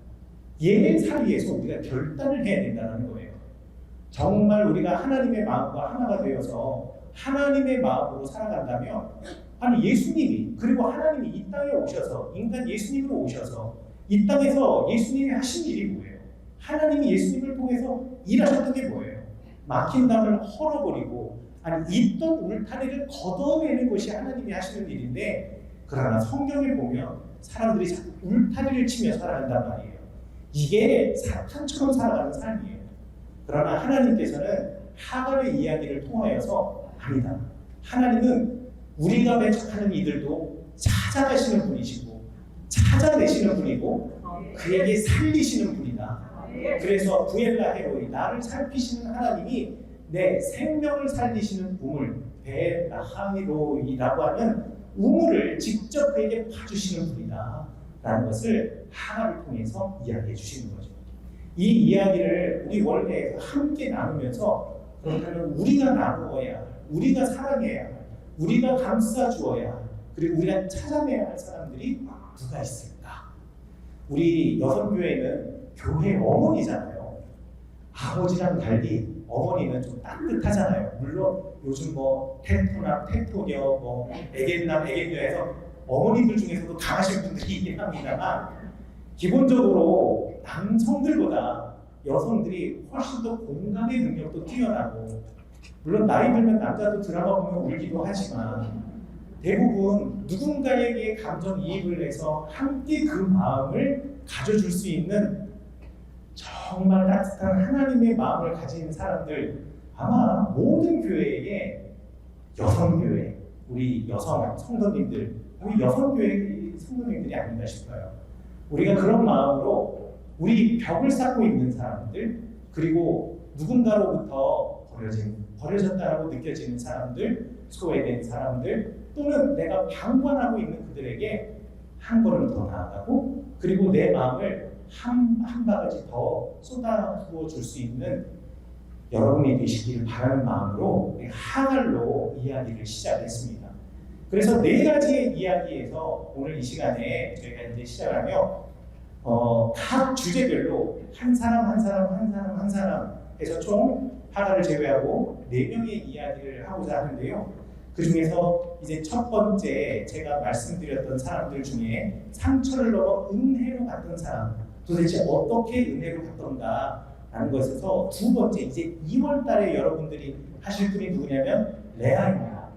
얘 사이에서 우리가 결단을 해야 된다는 거예요. 정말 우리가 하나님의 마음과 하나가 되어서 하나님의 마음으로 살아간다면 아니 예수님이 그리고 하나님이 이 땅에 오셔서 인간 예수님으로 오셔서 이 땅에서 예수님이 하신 일이 뭐예요? 하나님이 예수님을 통해서 일하셨던 게 뭐예요? 막힌 담을 헐어버리고 아니 있던 울타리를 걷어내는 것이 하나님이 하시는 일인데 그러나 성경을 보면 사람들이 자꾸 울타리를 치며 살아간단 말이에요. 이게 사탄처럼 살아가는 삶이에요. 그러나 하나님께서는 하갈의 이야기를 통하여서 아니다. 하나님은 우리가 배척하는 이들도 찾아가시는 분이시고 찾아내시는 분이고 그에게 살리시는 분이다. 그래서 부엘라 헤로이 나를 살피시는 하나님이 내 생명을 살리시는 우물 베라하미로이라고 하는 우물을 직접 그에게 봐주시는 분이다 라는 것을 하갈을 통해서 이야기해 주시는 거죠. 이 이야기를 우리 원래에서 함께 나누면서 그렇다면 우리가 나누어야 할, 우리가 사랑해야 할, 우리가 감싸주어야 할, 그리고 우리가 찾아내야 할 사람들이 누가 있을까? 우리 여성교회는 교회 어머니잖아요. 아버지랑 달리 어머니는 좀 따뜻하잖아요. 물론 요즘 뭐 테토남, 테토녀, 뭐 애견남, 애견녀에서 어머니들 중에서도 강하신 분들이 있긴 합니다만 기본적으로 남성들보다 여성들이 훨씬 더 공감의 능력도 뛰어나고 물론 나이 들면 남자도 드라마 보면 울기도 하지만 대부분 누군가에게 감정이입을 해서 함께 그 마음을 가져줄 수 있는 정말 따뜻한 하나님의 마음을 가진 사람들 아마 모든 교회에 여성교회, 우리 여성 성도님들, 우리 여성교회 성도님들이 아닌가 싶어요. 우리가 그런 마음으로 우리 벽을 쌓고 있는 사람들 그리고 누군가로부터 버려졌다라고 느껴지는 사람들, 소외된 사람들 또는 내가 방관하고 있는 그들에게 한 걸음 더 나아가고 그리고 내 마음을 한 바가지 더 쏟아부어 줄 수 있는 여러분이 되시기를 바라는 마음으로 하갈로 이야기를 시작했습니다. 그래서 네 가지의 이야기에서 오늘 이 시간에 저희가 이제 시작하며 각 주제별로 한 사람 해서 총 하갈을 제외하고 4명의 이야기를 하고자 하는데요. 그 중에서 이제 첫 번째 제가 말씀드렸던 사람들 중에 상처를 넘어 은혜로 갔던 사람 도대체 어떻게 은혜로 갔던가 라는 것에서 두 번째 이제 2월 달에 여러분들이 하실 분이 누구냐면 레아입니다.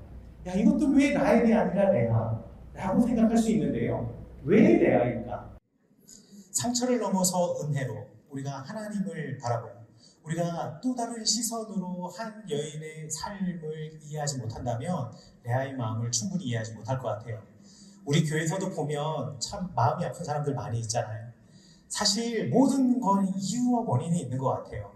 야 이것도 왜 라헬이 아니라 레아라고 생각할 수 있는데요. 왜 레아일까? 상처를 넘어서 은혜로 우리가 하나님을 바라보고 우리가 또 다른 시선으로 한 여인의 삶을 이해하지 못한다면 레아의 마음을 충분히 이해하지 못할 것 같아요. 우리 교회에서도 보면 참 마음이 아픈 사람들 많이 있잖아요. 사실 모든 건 이유와 원인이 있는 것 같아요.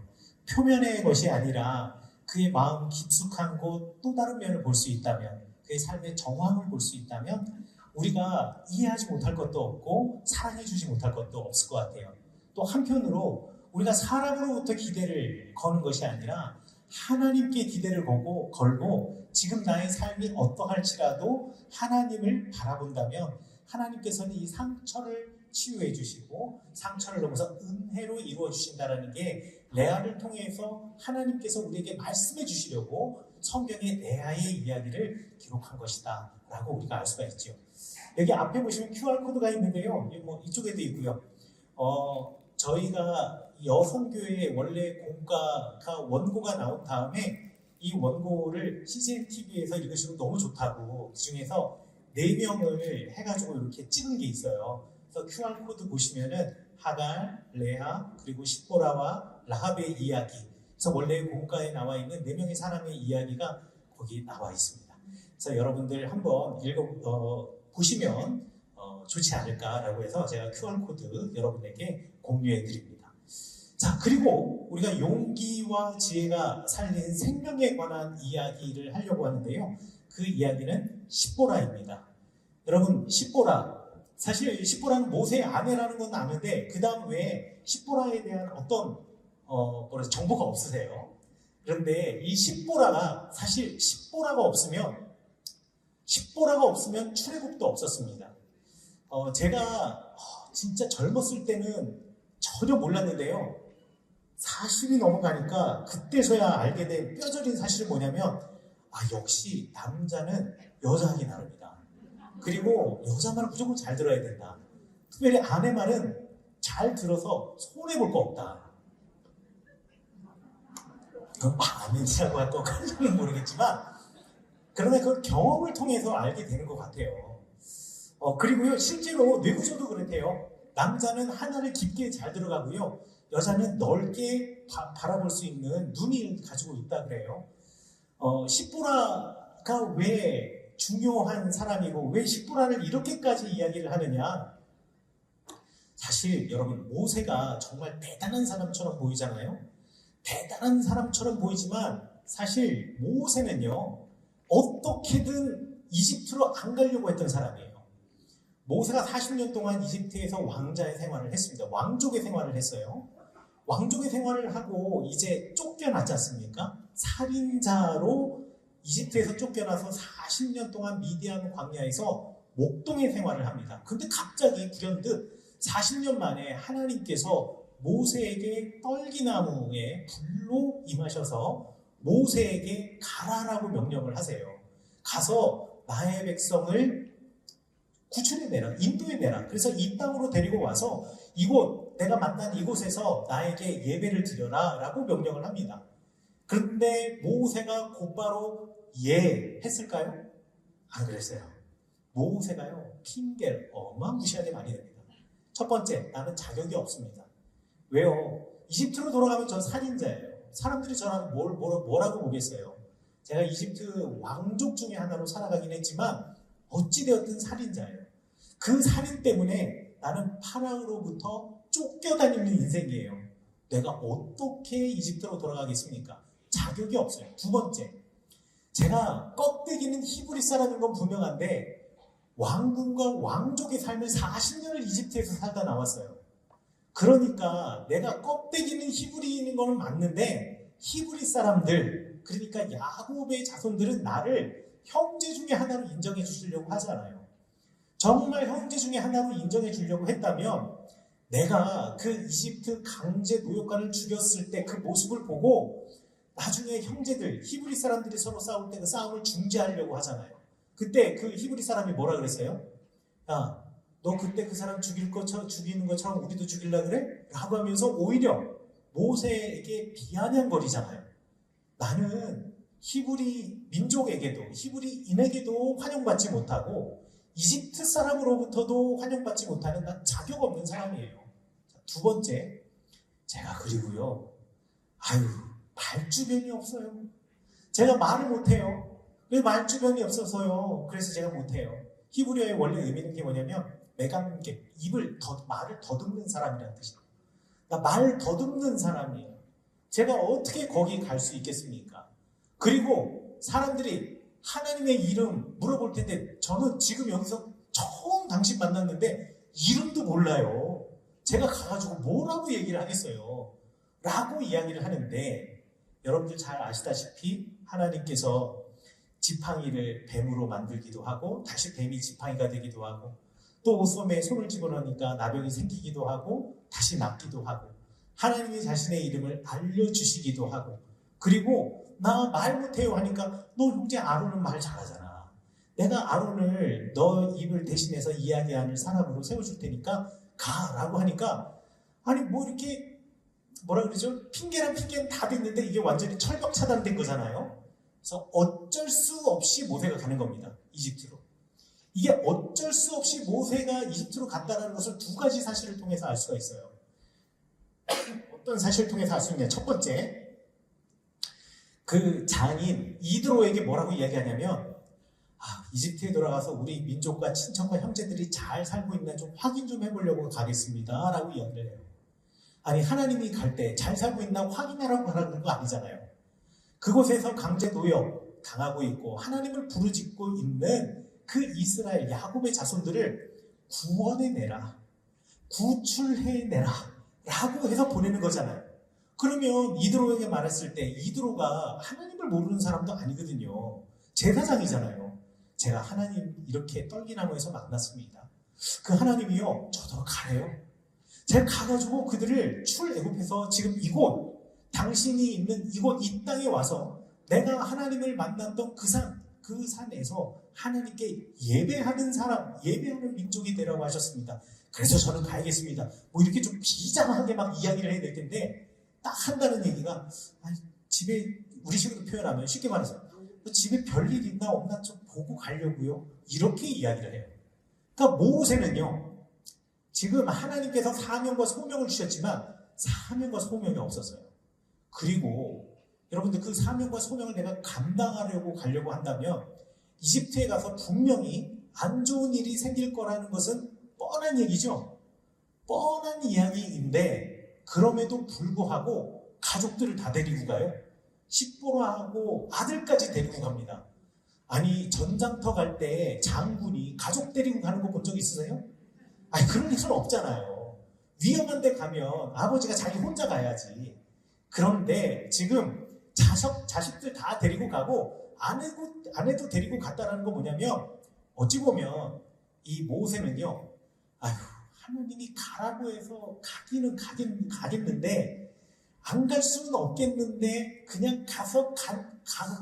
표면의 것이 아니라 그의 마음 깊숙한 곳 또 다른 면을 볼 수 있다면 그의 삶의 정황을 볼 수 있다면 우리가 이해하지 못할 것도 없고 사랑해주지 못할 것도 없을 것 같아요. 또 한편으로 우리가 사람으로부터 기대를 거는 것이 아니라 하나님께 기대를 걸고 지금 나의 삶이 어떠할지라도 하나님을 바라본다면 하나님께서는 이 상처를 치유해 주시고 상처를 넘어서 은혜로 이루어 주신다는 게 레아를 통해서 하나님께서 우리에게 말씀해 주시려고 성경에 레아의 이야기를 기록한 것이다 라고 우리가 알 수가 있죠. 여기 앞에 보시면 QR코드가 있는데요. 이쪽에도 있고요. 저희가 여성교회 원래 공과가 원고가 나온 다음에 이 원고를 CGNTV에서 읽으시면 너무 좋다고 그 중에서 4명을 해가지고 이렇게 찍은 게 있어요. 그래서 QR코드 보시면은 하갈, 레아, 그리고 십보라와 라합의 이야기. 그래서 원래 공과에 나와 있는 4명의 사람의 이야기가 거기 나와 있습니다. 그래서 여러분들 한번 보시면 좋지 않을까라고 해서 제가 QR코드 여러분에게 공유해 드립니다. 자, 그리고 우리가 용기와 지혜가 살린 생명에 관한 이야기를 하려고 하는데요. 그 이야기는 십보라입니다. 여러분, 십보라. 사실 십보라는 모세의 아내라는 건 아는데 그 다음 외에 십보라에 대한 어떤 정보가 없으세요. 그런데 이 십보라가 사실 십보라가 없으면 출애굽도 없었습니다. 제가 진짜 젊었을 때는 전혀 몰랐는데요. 40이 넘어가니까 그때서야 알게 된 뼈저린 사실이 뭐냐면 역시 남자는 여자하기 나름이다. 그리고 여자 말은 무조건 잘 들어야 된다. 특별히 아내 말은 잘 들어서 손해볼 거 없다. 이건 아멘이라고 할 것까지는 모르겠지만 그러나 그 경험을 통해서 알게 되는 것 같아요. 그리고요 실제로 뇌구조도 그렇대요. 남자는 하나를 깊게 잘 들어가고요. 여자는 넓게 바라볼 수 있는 눈이 가지고 있다 그래요. 십보라가 왜 중요한 사람이고 왜 십보라를 이렇게까지 이야기를 하느냐? 사실 여러분 모세가 정말 대단한 사람처럼 보이잖아요. 대단한 사람처럼 보이지만 사실 모세는요 어떻게든 이집트로 안 가려고 했던 사람이에요. 모세가 40년 동안 이집트에서 왕자의 생활을 했습니다. 왕족의 생활을 했어요. 왕족의 생활을 하고 이제 쫓겨났지 않습니까? 살인자로 이집트에서 쫓겨나서 40년 동안 미디안 광야에서 목동의 생활을 합니다. 근데 갑자기 불현듯 40년 만에 하나님께서 모세에게 떨기나무에 불로 임하셔서 모세에게 가라라고 명령을 하세요. 가서 나의 백성을 구출해내라, 인도해내라. 그래서 이 땅으로 데리고 와서 이곳, 내가 만난 이곳에서 나에게 예배를 드려라 라고 명령을 합니다. 그런데 모세가 곧바로 예 했을까요? 안 그랬어요. 모세가요 핑계를 어마무시하게 많이 냅니다. 첫 번째, 나는 자격이 없습니다. 왜요? 이집트로 돌아가면 전 살인자예요. 사람들이 저랑 뭐라고 보겠어요? 제가 이집트 왕족 중에 하나로 살아가긴 했지만 어찌되었든 살인자예요. 그 살인 때문에 나는 파라오로부터 쫓겨다니는 인생이에요. 내가 어떻게 이집트로 돌아가겠습니까? 자격이 없어요. 두 번째, 제가 껍데기는 히브리 사람인 건 분명한데 왕궁과 왕족의 삶을 40년을 이집트에서 살다 나왔어요. 그러니까 내가 껍데기는 히브리인 거는 맞는데 히브리 사람들, 그러니까 야곱의 자손들은 나를 형제 중에 하나로 인정해 주시려고 하잖아요. 정말 형제 중에 하나로 인정해 주려고 했다면 내가 그 이집트 강제 노역관을 죽였을 때 그 모습을 보고 나중에 형제들, 히브리 사람들이 서로 싸울 때 그 싸움을 중재하려고 하잖아요. 그때 그 히브리 사람이 뭐라 그랬어요? 야, 너 그때 그 사람 죽이는 것처럼 우리도 죽이려고 그래? 라고 하면서 오히려 모세에게 비아냥거리잖아요. 나는 히브리 민족에게도 히브리인에게도 환영받지 못하고 이집트 사람으로부터도 환영받지 못하는 난 자격 없는 사람이에요. 두 번째, 제가 그리고요 말주변이 없어요. 제가 말을 못해요. 왜 말주변이 없어서요? 그래서 제가 못해요. 히브리어의 원래 의미는 게 뭐냐면 매감개, 말을 더듬는 사람이라는 뜻이에요. 나 말 더듬는 사람이에요. 제가 어떻게 거기 갈 수 있겠습니까? 그리고 사람들이 하나님의 이름 물어볼 텐데 저는 지금 여기서 처음 당신 만났는데 이름도 몰라요. 제가 가가지고 뭐라고 얘기를 하겠어요? 라고 이야기를 하는데 여러분들 잘 아시다시피 하나님께서 지팡이를 뱀으로 만들기도 하고 다시 뱀이 지팡이가 되기도 하고 또 옷소매에 손을 집어넣으니까 나병이 생기기도 하고 다시 낫기도 하고 하나님이 자신의 이름을 알려주시기도 하고 그리고 나 말 못해요 하니까 너 형제 아론은 말 잘하잖아. 내가 아론을 너 입을 대신해서 이야기하는 사람으로 세워줄 테니까 가라고 하니까 아니 뭐 이렇게 뭐라 그러죠? 핑계란 핑계는 다 됐는데 이게 완전히 철벽 차단된 거잖아요. 그래서 어쩔 수 없이 모세가 가는 겁니다. 이집트로. 이게 어쩔 수 없이 모세가 이집트로 갔다는 것을 두 가지 사실을 통해서 알 수가 있어요. 어떤 사실을 통해서 알 수 있냐? 첫 번째, 그 장인 이드로에게 뭐라고 이야기하냐면 이집트에 돌아가서 우리 민족과 친척과 형제들이 잘 살고 있나 좀 확인 좀 해보려고 가겠습니다 라고 이야기를 해요. 아니 하나님이 갈 때 잘 살고 있나 확인하라고 하라는 거 아니잖아요. 그곳에서 강제 노역 당하고 있고 하나님을 부르짖고 있는 그 이스라엘 야곱의 자손들을 구원해내라, 구출해내라 라고 해서 보내는 거잖아요. 그러면 이드로에게 말했을 때 이드로가 하나님을 모르는 사람도 아니거든요. 제사장이잖아요. 제가 하나님 이렇게 떨기나무에서 만났습니다. 그 하나님이요 저더러 가래요. 제가 가가지고 그들을 출애굽해서 지금 이곳 당신이 있는 이곳 이 땅에 와서 내가 하나님을 만났던 그 그 산에서 하나님께 예배하는 사람, 예배하는 민족이 되라고 하셨습니다. 그래서 저는 가야겠습니다. 뭐 이렇게 좀 비장하게 막 이야기를 해야 될 텐데 딱 한다는 얘기가 집에 우리식으로 표현하면 쉽게 말해서 집에 별일 있나 없나 좀 보고 가려고요. 이렇게 이야기를 해요. 그러니까 모세는요. 지금 하나님께서 사명과 소명을 주셨지만 사명과 소명이 없었어요. 그리고 여러분들 그 사명과 소명을 내가 감당하려고 가려고 한다면 이집트에 가서 분명히 안 좋은 일이 생길 거라는 것은 뻔한 얘기죠. 뻔한 이야기인데 그럼에도 불구하고 가족들을 다 데리고 가요. 십보라하고 아들까지 데리고 갑니다. 아니 전장터 갈 때 장군이 가족 데리고 가는 거 본 적 있으세요? 아니 그런 일은 없잖아요. 위험한 데 가면 아버지가 자기 혼자 가야지. 그런데 지금 자식들 다 데리고 가고 아내도 데리고 갔다라는 건 뭐냐면 어찌 보면 이 모세는요. 아휴 하나님이 가라고 해서 가기는 가겠는데 안 갈 수는 없겠는데 그냥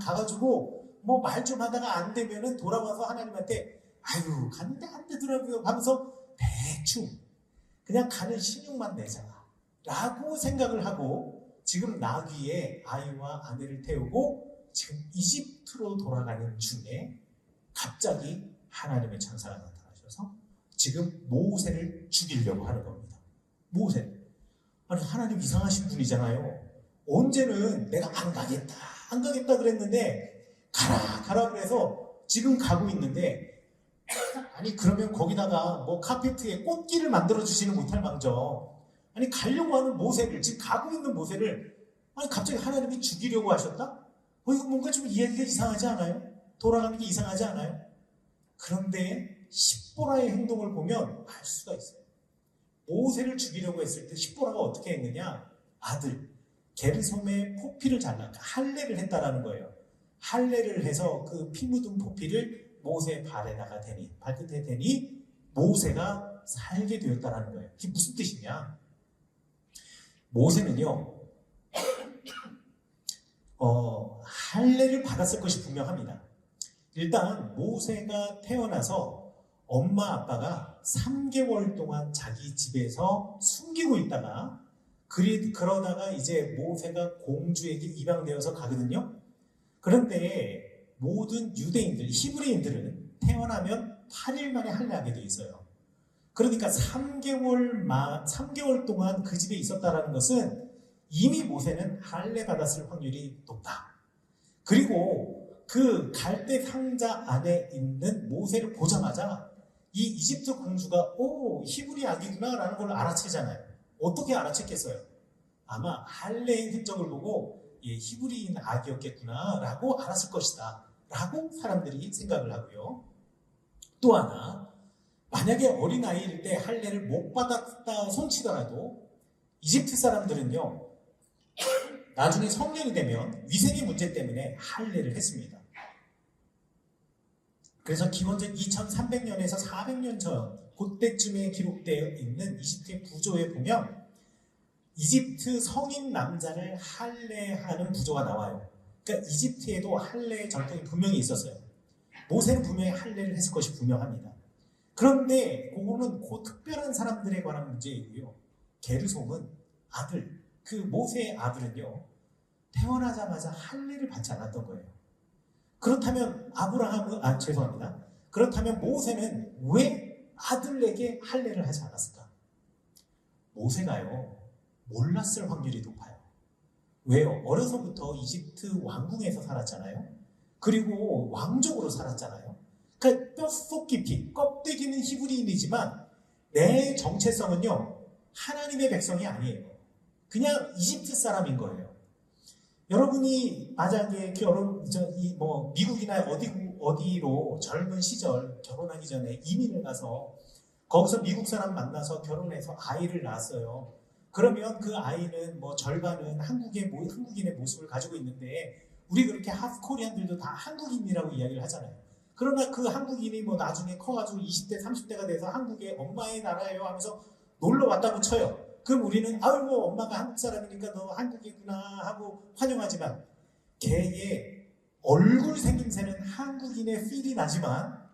가가지고 뭐 말 좀 하다가 안 되면은 돌아와서 하나님한테 아유 갔는데 안 되더라고요 하면서 대충 그냥 가는 신용만 내자 라고 생각을 하고 지금 나귀에 아이와 아내를 태우고 지금 이집트로 돌아가는 중에 갑자기 하나님의 천사가 나타나셔서 지금 모세를 죽이려고 하는 겁니다. 모세. 아니 하나님 이상하신 분이잖아요. 언제는 내가 안 가겠다 그랬는데 가라 그래서 지금 가고 있는데 아니 그러면 거기다가 뭐 카페트에 꽃길을 만들어 주지는 못할 망정 아니 가려고 하는 모세를 지금 가고 있는 모세를 아니 갑자기 하나님이 죽이려고 하셨다? 이거 뭔가 좀 이야기가 이상하지 않아요? 돌아가는 게 이상하지 않아요? 그런데 십보라의 행동을 보면 알 수가 있어요. 모세를 죽이려고 했을 때 십보라가 어떻게 했느냐? 아들 게르솜의 포피를 잘라 할례를 했다라는 거예요. 할례를 해서 그 피 묻은 포피를 모세 발에다가 대니 발끝에 대니 모세가 살게 되었다라는 거예요. 이게 무슨 뜻이냐? 모세는요 할례를 받았을 것이 분명합니다. 일단 모세가 태어나서 엄마 아빠가 3개월 동안 자기 집에서 숨기고 있다가 그러다가 이제 모세가 공주에게 입양되어서 가거든요. 그런데 모든 유대인들, 히브리인들은 태어나면 8일 만에 할례하게 돼 있어요. 그러니까 3개월 동안 그 집에 있었다라는 것은 이미 모세는 할례 받았을 확률이 높다. 그리고 그 갈대 상자 안에 있는 모세를 보자마자 이 이집트 공주가 히브리 아기구나 라는 걸 알아채잖아요. 어떻게 알아챘겠어요? 아마 할례의 흔적을 보고 히브리인 아기였겠구나 라고 알았을 것이다 라고 사람들이 생각을 하고요. 또 하나 만약에 어린아이일 때 할례를 못 받았다 손치더라도 이집트 사람들은요 나중에 성년이 되면 위생의 문제 때문에 할례를 했습니다. 그래서 기원전 2300년에서 400년 전 그때쯤에 기록되어 있는 이집트의 부조에 보면 이집트 성인 남자를 할례하는 부조가 나와요. 그러니까 이집트에도 할례의 전통이 분명히 있었어요. 모세는 분명히 할례를 했을 것이 분명합니다. 그런데 그거는 그 특별한 사람들에 관한 문제이고요. 게르솜은 아들, 그 모세의 아들은요 태어나자마자 할례를 받지 않았던 거예요. 그렇다면 그렇다면 모세는 왜 아들에게 할례를 하지 않았을까? 모세가요 몰랐을 확률이 높아요. 왜요? 어려서부터 이집트 왕궁에서 살았잖아요. 그리고 왕족으로 살았잖아요. 그러니까 뼛속 깊이 껍데기는 히브리인이지만 내 정체성은요 하나님의 백성이 아니에요. 그냥 이집트 사람인 거예요. 여러분이 만약에 미국이나 어디로 젊은 시절 결혼하기 전에 이민을 가서 거기서 미국 사람 만나서 결혼해서 아이를 낳았어요. 그러면 그 아이는 절반은 한국인의 모습을 가지고 있는데 우리 그렇게 하프 코리안들도 다 한국인이라고 이야기를 하잖아요. 그러나 그 한국인이 나중에 커가지고 20대, 30대가 돼서 한국의 엄마의 나라예요 하면서 놀러 왔다고 쳐요. 그럼 우리는 아이고 엄마가 한국 사람이니까 너 한국이구나 하고 환영하지만 걔의 얼굴 생김새는 한국인의 필이 나지만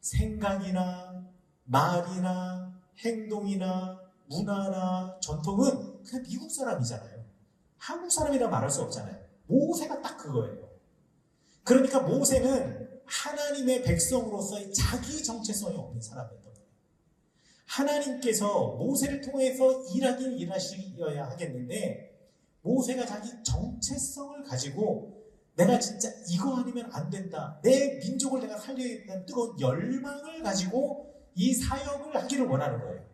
생각이나 말이나 행동이나 문화나 전통은 그냥 미국 사람이잖아요. 한국 사람이라 말할 수 없잖아요. 모세가 딱 그거예요. 그러니까 모세는 하나님의 백성으로서의 자기 정체성이 없는 사람이었던 거예요. 하나님께서 모세를 통해서 일하긴 일하셔야 하겠는데 모세가 자기 정체성을 가지고 내가 진짜 이거 아니면 안 된다. 내 민족을 내가 살려야겠다는 뜨거운 열망을 가지고 이 사역을 하기를 원하는 거예요.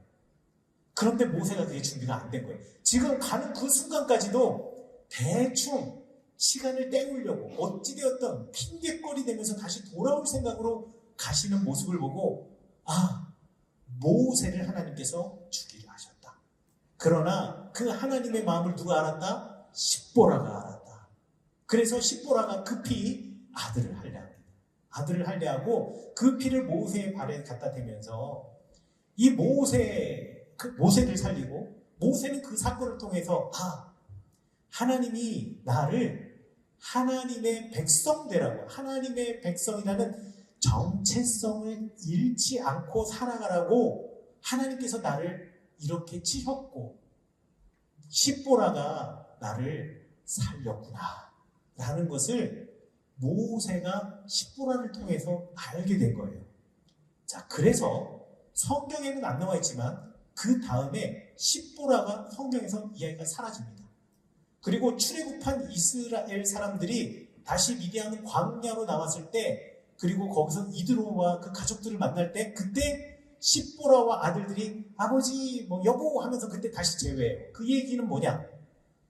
그런데 모세가 그게 준비가 안 된 거예요. 지금 가는 그 순간까지도 대충 시간을 때우려고 어찌되었던 핑계거리 되면서 다시 돌아올 생각으로 가시는 모습을 보고 모세를 하나님께서 죽이려 하셨다. 그러나 그 하나님의 마음을 누가 알았다? 십보라가 알았다. 그래서 십보라가 급히 아들을 할례합니다. 아들을 할례하고 그 피를 모세의 발에 갖다 대면서 이 모세를 살리고 모세는 그 사건을 통해서 하나님이 나를 하나님의 백성 되라고 하나님의 백성이라는 정체성을 잃지 않고 살아가라고 하나님께서 나를 이렇게 치셨고 십보라가 나를 살렸구나 라는 것을 모세가 십보라를 통해서 알게 된 거예요. 자, 그래서 성경에는 안 나와 있지만 그 다음에 십보라가 성경에서 이야기가 사라집니다. 그리고 출애굽한 이스라엘 사람들이 다시 미디안 광야로 나왔을 때 그리고 거기서 이드로와 그 가족들을 만날 때 그때 십보라와 아들들이 아버지 여보 하면서 그때 다시 제외해요. 그 얘기는 뭐냐?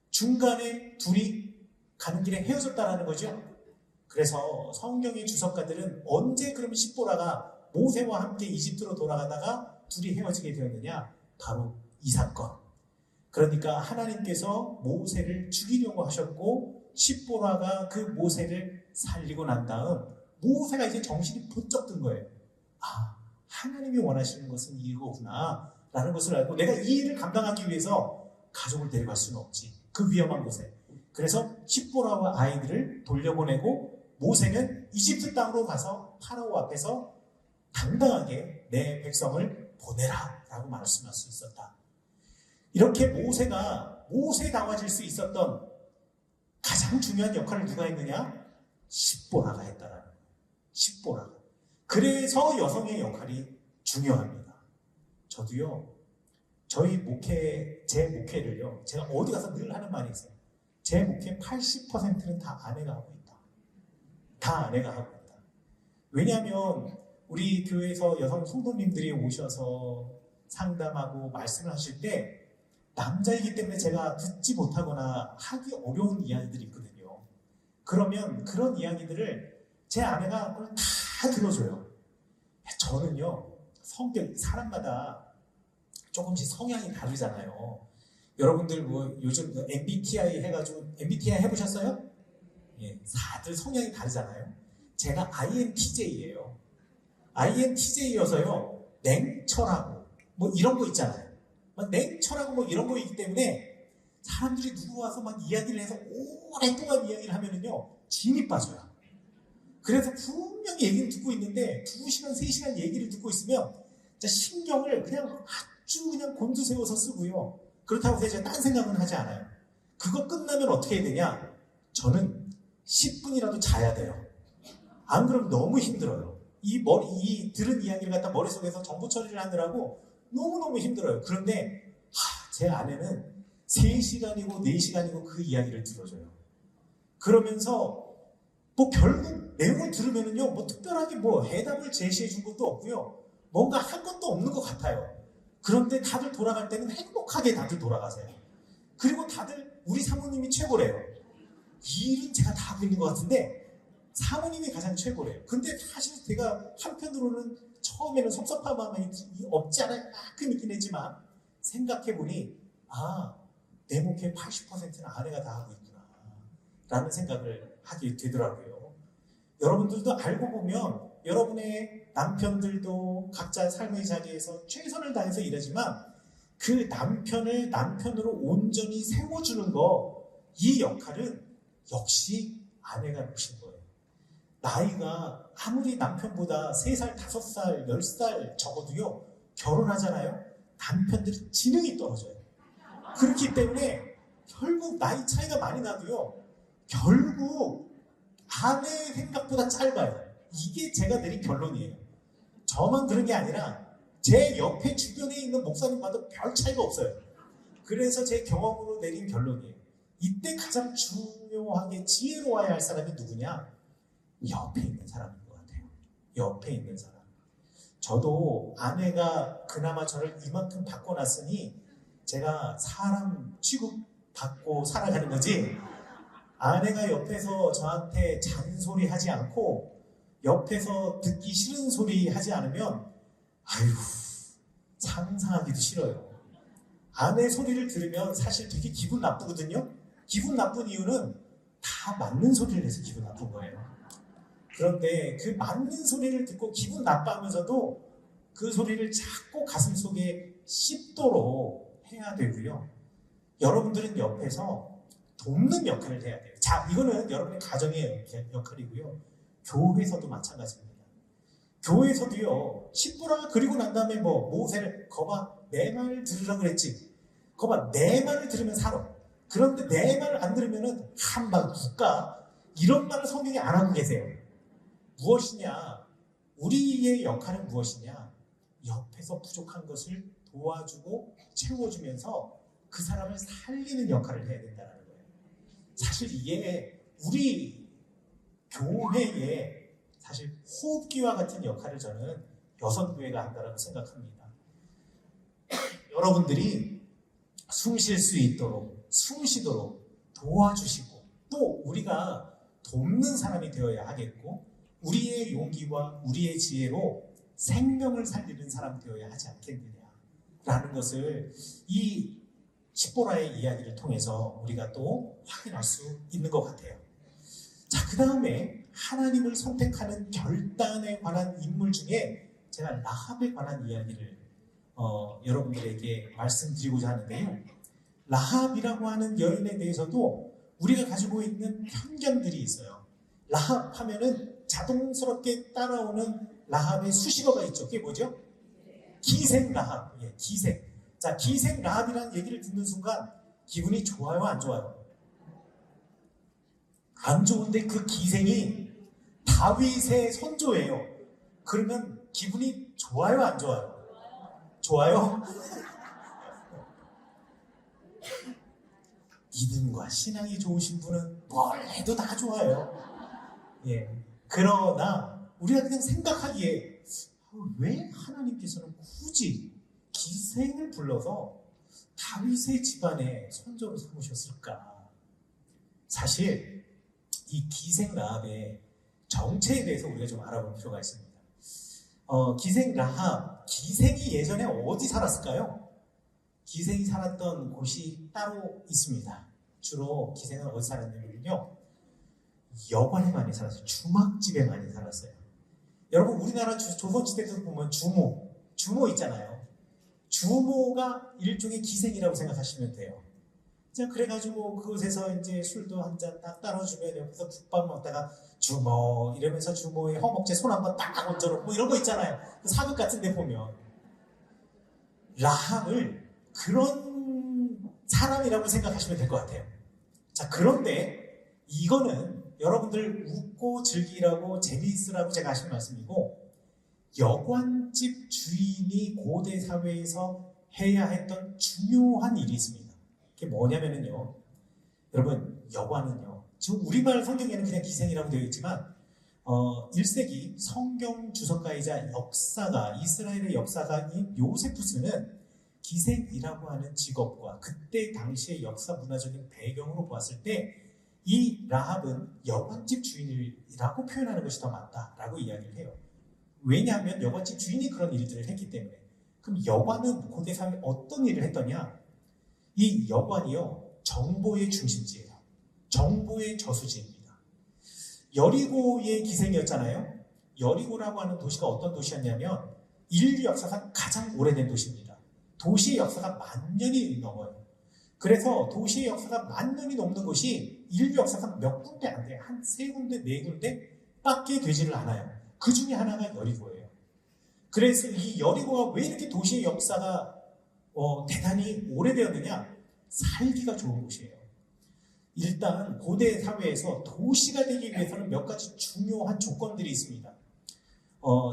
중간에 둘이 가는 길에 헤어졌다라는 거죠. 그래서 성경의 주석가들은 언제 그러면 십보라가 모세와 함께 이집트로 돌아가다가 둘이 헤어지게 되었느냐? 바로 이 사건. 그러니까 하나님께서 모세를 죽이려고 하셨고 십보라가 그 모세를 살리고 난 다음 모세가 이제 정신이 번쩍 든 거예요. 하나님이 원하시는 것은 이거구나 라는 것을 알고 내가 이 일을 감당하기 위해서 가족을 데려갈 수는 없지. 그 위험한 곳에. 그래서 십보라와 아이들을 돌려보내고 모세는 이집트 땅으로 가서 파라오 앞에서 당당하게 내 백성을 보내라 라고 말씀할 수 있었다. 이렇게 모세다워질 수 있었던 가장 중요한 역할을 누가 했느냐? 십보라가 했다라는 거예요. 십보라가. 그래서 여성의 역할이 중요합니다. 저도요, 제 목회를요, 제가 어디 가서 늘 하는 말이 있어요. 제 목회 80%는 다 아내가 하고 있다. 다 아내가 하고 있다. 왜냐하면 우리 교회에서 여성 성도님들이 오셔서 상담하고 말씀을 하실 때 남자이기 때문에 제가 듣지 못하거나 하기 어려운 이야기들이 있거든요. 그러면 그런 이야기들을 제 아내가 그걸 다 들어줘요. 저는요, 사람마다 조금씩 성향이 다르잖아요. 여러분들 요즘 MBTI 해가지고, MBTI 해보셨어요? 예, 다들 성향이 다르잖아요. 제가 INTJ예요. INTJ여서요, 냉철하고, 이런 거 있잖아요. 냉철하고 이런 거 있기 때문에 사람들이 누구 와서 이야기를 해서 오랫동안 이야기를 하면은요, 진이 빠져요. 그래서 분명히 얘기를 듣고 있는데 2시간, 3시간 얘기를 듣고 있으면 진짜 신경을 아주 곤두세워서 쓰고요. 그렇다고 해서 제가 딴 생각은 하지 않아요. 그거 끝나면 어떻게 해야 되냐? 저는 10분이라도 자야 돼요. 안 그러면 너무 힘들어요. 이 들은 이야기를 갖다 머릿속에서 정보 처리를 하느라고 너무너무 힘들어요. 그런데 제 아내는 3시간이고 4시간이고 그 이야기를 들어줘요. 그러면서 결국 내용을 들으면은요, 특별하게 해답을 제시해 준 것도 없고요. 뭔가 한 것도 없는 것 같아요. 그런데 다들 돌아갈 때는 행복하게 다들 돌아가세요. 그리고 다들 우리 사모님이 최고래요. 이 일은 제가 다 하고 있는 것 같은데 사모님이 가장 최고래요. 근데 사실 제가 한편으로는 처음에는 섭섭한 마음이 없지 않아 가끔 있긴 했지만 생각해보니 내 목회 80%는 아내가 다 하고 있구나 라는 생각을 하게 되더라고요. 여러분들도 알고 보면 여러분의 남편들도 각자 삶의 자리에서 최선을 다해서 일하지만 그 남편을 남편으로 온전히 세워주는 이 역할은 역시 아내가 하신 거예요. 나이가 아무리 남편보다 3살, 5살, 10살 적어도요, 결혼하잖아요. 남편들이 지능이 떨어져요. 그렇기 때문에 결국 나이 차이가 많이 나도요, 결국 아내 생각보다 짧아요. 이게 제가 내린 결론이에요. 저만 그런 게 아니라 제 옆에 주변에 있는 목사님 봐도 별 차이가 없어요. 그래서 제 경험으로 내린 결론이에요. 이때 가장 중요하게 지혜로워야 할 사람이 누구냐? 옆에 있는 사람인 것 같아요. 옆에 있는 사람. 저도 아내가 그나마 저를 이만큼 바꿔놨으니 제가 사람 취급받고 살아가는 거지, 아내가 옆에서 저한테 잔소리 하지 않고 옆에서 듣기 싫은 소리 하지 않으면 아유, 상상하기도 싫어요. 아내 소리를 들으면 사실 되게 기분 나쁘거든요. 기분 나쁜 이유는 다 맞는 소리를 해서 기분 나쁜 거예요. 그런데 그 맞는 소리를 듣고 기분 나빠하면서도 그 소리를 자꾸 가슴속에 씹도록 해야 되고요. 여러분들은 옆에서 돕는 역할을 해야 돼요. 자, 이거는 여러분의 가정의 역할이고요. 교회에서도 마찬가지입니다. 교회에서도요, 십부라 그리고 난 다음에 모세를 거봐, 내 말 들으라 그랬지. 거봐, 내 말을 들으면 살아. 그런데 내 말을 안 들으면은 한방 국가, 이런 말을 성경에 안 하고 계세요. 무엇이냐? 우리의 역할은 무엇이냐? 옆에서 부족한 것을 도와주고 채워주면서 그 사람을 살리는 역할을 해야 된다는 거예요. 사실 이게 우리 교회의 사실 호흡기와 같은 역할을 저는 여성교회가 한다고 생각합니다. 여러분들이 숨 쉴 수 있도록, 숨 쉬도록 도와주시고, 또 우리가 돕는 사람이 되어야 하겠고, 우리의 용기와 우리의 지혜로 생명을 살리는 사람 되어야 하지 않겠느냐라는 것을 이 십보라의 이야기를 통해서 우리가 또 확인할 수 있는 것 같아요. 자, 그 다음에 하나님을 선택하는 결단에 관한 인물 중에 제가 라합에 관한 이야기를 여러분들에게 말씀드리고자 하는데요. 라합이라고 하는 여인에 대해서도 우리가 가지고 있는 편견들이 있어요. 라합 하면은 자동스럽게 따라오는 라합의 수식어가 있죠. 그게 뭐죠? 기생 라합. 예, 기생. 자, 기생 라합이라는 얘기를 듣는 순간 기분이 좋아요, 안 좋아요? 안 좋은데 그 기생이 다윗의 선조예요. 그러면 기분이 좋아요, 안 좋아요? 좋아요? 믿음과 신앙이 좋으신 분은 뭘 해도 다 좋아요. 예. 그러나 우리가 그냥 생각하기에 왜 하나님께서는 굳이 기생을 불러서 다윗의 집안의 선조로 삼으셨을까? 사실 이 기생 라합의 정체에 대해서 우리가 좀 알아볼 필요가 있습니다. 기생 라합, 기생이 예전에 어디 살았을까요? 기생이 살았던 곳이 따로 있습니다. 주로 기생은 어디 살았냐면요, 여관에 많이 살았어요. 주막집에 많이 살았어요. 여러분, 우리나라 조선시대에서 보면 주모 있잖아요. 주모가 일종의 기생이라고 생각하시면 돼요. 자, 그래가지고 그곳에서 이제 술도 한 잔 딱 따라주면 옆에서 국밥 먹다가 주모 이러면서 주모의 허벅지에 손 한번 딱 얹어놓고 이런 거 있잖아요. 그 사극 같은 데 보면. 라합을 그런 사람이라고 생각하시면 될 것 같아요. 자, 그런데 이거는 여러분들 웃고 즐기라고 재미있으라고 제가 하신 말씀이고, 여관집 주인이 고대 사회에서 해야 했던 중요한 일이 있습니다. 그게 뭐냐면요, 여러분, 여관은요, 지금 우리말 성경에는 그냥 기생이라고 되어 있지만 1세기 성경 주석가이자 역사가, 이스라엘의 역사가인 요세푸스는 기생이라고 하는 직업과 그때 당시의 역사 문화적인 배경으로 보았을 때 이 라합은 여관집 주인이라고 표현하는 것이 더 맞다라고 이야기를 해요. 왜냐하면 여관집 주인이 그런 일들을 했기 때문에. 그럼 여관은 고대 사회에 어떤 일을 했더냐? 이 여관이요, 정보의 중심지예요. 정보의 저수지입니다. 여리고의 기생이었잖아요. 여리고라고 하는 도시가 어떤 도시였냐면 인류 역사상 가장 오래된 도시입니다. 도시의 역사가 10,000년이 넘어요. 그래서 도시의 역사가 10,000년이 넘는 곳이 인류 역사상 몇 군데 안 돼요. 한 3군데, 4군데 밖에 되지를 않아요. 그 중에 하나가 여리고예요. 그래서 이 여리고가 왜 이렇게 도시의 역사가 대단히 오래되었느냐? 살기가 좋은 곳이에요. 일단 고대 사회에서 도시가 되기 위해서는 몇 가지 중요한 조건들이 있습니다.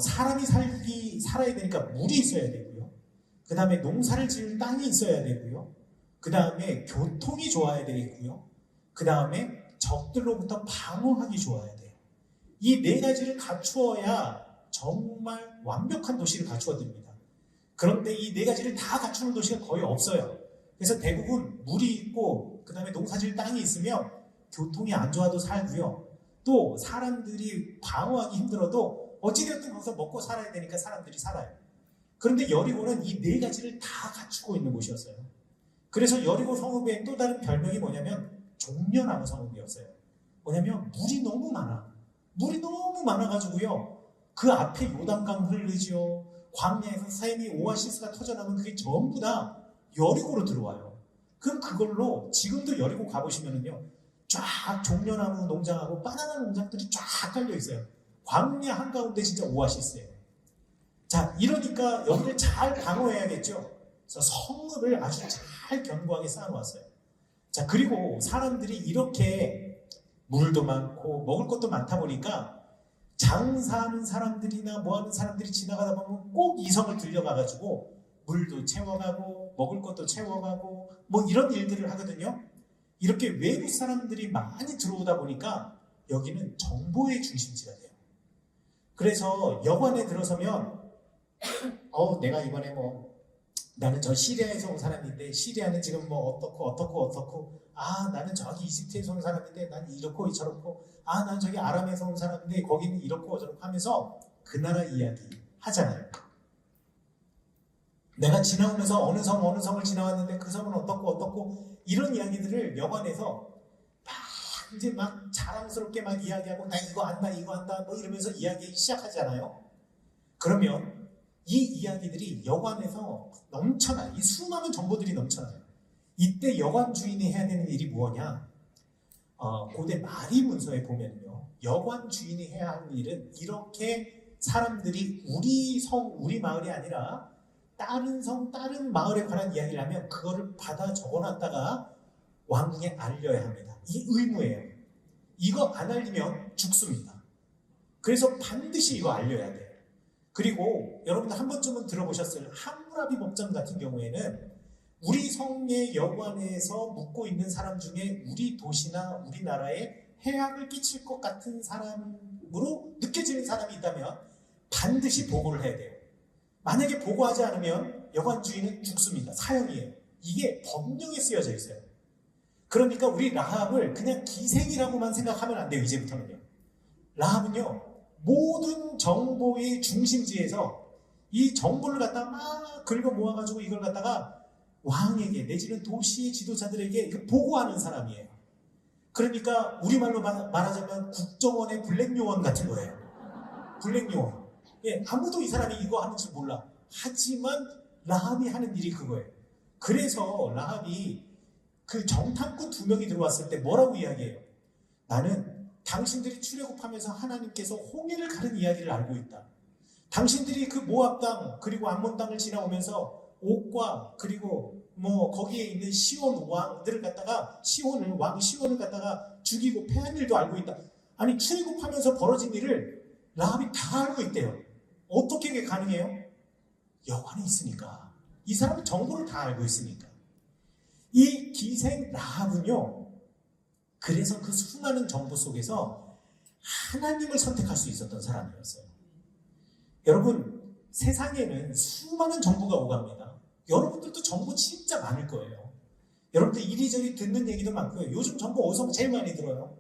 사람이 살아야 되니까 물이 있어야 되고요. 그 다음에 농사를 지을 땅이 있어야 되고요. 그 다음에 교통이 좋아야 되겠고요. 그 다음에 적들로부터 방어하기 좋아야 돼요. 이 네 가지를 갖추어야 정말 완벽한 도시를 갖추어 드립니다. 그런데 이 네 가지를 다 갖추는 도시가 거의 없어요. 그래서 대부분 물이 있고 그 다음에 농사질 땅이 있으면 교통이 안 좋아도 살고요. 또 사람들이 방어하기 힘들어도 어찌되었든 거기서 먹고 살아야 되니까 사람들이 살아요. 그런데 여리고는 이 네 가지를 다 갖추고 있는 곳이었어요. 그래서 여리고 성읍의 또 다른 별명이 뭐냐면 종려나무 성읍이었어요. 뭐냐면 물이 너무 많아. 물이 너무 많아가지고요. 그 앞에 요단강 흐르죠. 광야에서 샘이 오아시스가 터져나오면 그게 전부 다 여리고로 들어와요. 그럼 그걸로 지금도 여리고 가보시면은요. 쫙 종려나무 농장하고 바나나 농장들이 쫙 깔려 있어요. 광야 한가운데 진짜 오아시스예요. 자, 이러니까 여기를 잘 방어해야겠죠. 그래서 성읍을 아주 잘 견고하게 쌓아놓았어요. 자, 그리고 사람들이 이렇게 물도 많고 먹을 것도 많다 보니까 장사하는 사람들이나 뭐하는 사람들이 지나가다 보면 꼭 이 성을 들려가가지고 물도 채워가고 먹을 것도 채워가고 뭐 이런 일들을 하거든요. 이렇게 외국 사람들이 많이 들어오다 보니까 여기는 정보의 중심지가 돼요. 그래서 여관에 들어서면 내가 이번에 나는 저 시리아에서 온 사람인데 시리아는 지금 어떻고 나는 저기 이집트에서 온 사람인데 난 이렇고 저렇고 난 저기 아람에서 온 사람인데 거기는 이렇고 저렇고 하면서 그 나라 이야기 하잖아요. 내가 지나오면서 어느 성을 지나왔는데 그 성은 어떻고 이런 이야기들을 여관에서 막 자랑스럽게 막 이야기하고 나 이거 안다 뭐 이러면서 이야기 시작하잖아요. 그러면 이 이야기들이 여관에서 넘쳐나요. 이 수많은 정보들이 넘쳐나요. 이때 여관 주인이 해야 되는 일이 뭐냐? 고대 마리 문서에 보면요. 여관 주인이 해야 하는 일은 이렇게 사람들이 우리 성, 우리 마을이 아니라 다른 성, 다른 마을에 관한 이야기를 하면 그거를 받아 적어놨다가 왕궁에 알려야 합니다. 이 의무예요. 이거 안 알리면 죽습니다. 그래서 반드시 이거 알려야 돼요. 그리고 여러분들 한 번쯤은 들어보셨을 함무라비 법전 같은 경우에는 우리 성의 여관에서 묵고 있는 사람 중에 우리 도시나 우리나라에 해악을 끼칠 것 같은 사람으로 느껴지는 사람이 있다면 반드시 보고를 해야 돼요. 만약에 보고하지 않으면 여관 주인은 죽습니다. 사형이에요. 이게 법령에 쓰여져 있어요. 그러니까 우리 라합을 그냥 기생이라고만 생각하면 안 돼요. 이제부터는요. 라합은요. 모든 정보의 중심지에서 이 정보를 갖다가 막 긁어 모아가지고 이걸 갖다가 왕에게 내지는 도시의 지도자들에게 보고하는 사람이에요. 그러니까 우리말로 말하자면 국정원의 블랙요원 같은 거예요. 블랙요원. 아무도 이 사람이 이거 하는 줄 몰라. 하지만 라합이 하는 일이 그거예요. 그래서 라합이 그 정탐꾼 2명이 들어왔을 때 뭐라고 이야기해요? 나는 당신들이 출애굽하면서 하나님께서 홍해를 가른 이야기를 알고 있다. 당신들이 그 모압 땅 그리고 암몬 땅을 지나오면서 옥과 그리고 거기에 있는 시온 왕들을 갖다가 왕 시온을 갖다가 죽이고 패한 일도 알고 있다. 아니 출애굽하면서 벌어진 일을 라합이 다 알고 있대요. 어떻게 그게 가능해요? 여관에 있으니까. 이 사람은 정보를 다 알고 있으니까. 이 기생 라합은요. 그래서 그 수많은 정보 속에서 하나님을 선택할 수 있었던 사람이었어요. 여러분, 세상에는 수많은 정보가 오갑니다. 여러분들도 정보 진짜 많을 거예요. 여러분들 이리저리 듣는 얘기도 많고요. 요즘 정보 어디서 제일 많이 들어요?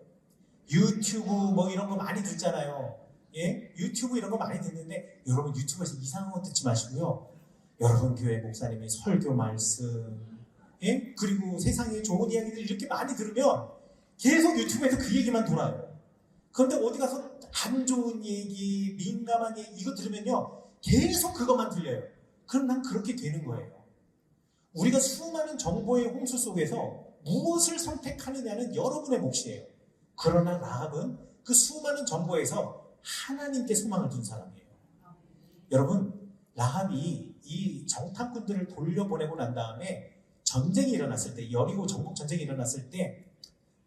유튜브 이런 거 많이 듣잖아요. 예? 유튜브 이런 거 많이 듣는데 여러분 유튜브에서 이상한 거 듣지 마시고요. 여러분 교회 목사님의 설교 말씀 그리고 세상에 좋은 이야기들 이렇게 많이 들으면 계속 유튜브에서 그 얘기만 돌아요. 그런데 어디 가서 안 좋은 얘기, 민감한 얘기 이거 들으면요 계속 그것만 들려요. 그럼 난 그렇게 되는 거예요. 우리가 수많은 정보의 홍수 속에서 무엇을 선택하느냐는 여러분의 몫이에요. 그러나 라합은 그 수많은 정보에서 하나님께 소망을 둔 사람이에요. 여러분, 라합이 이 정탐꾼들을 돌려보내고 난 다음에 전쟁이 일어났을 때, 여리고 정복 전쟁이 일어났을 때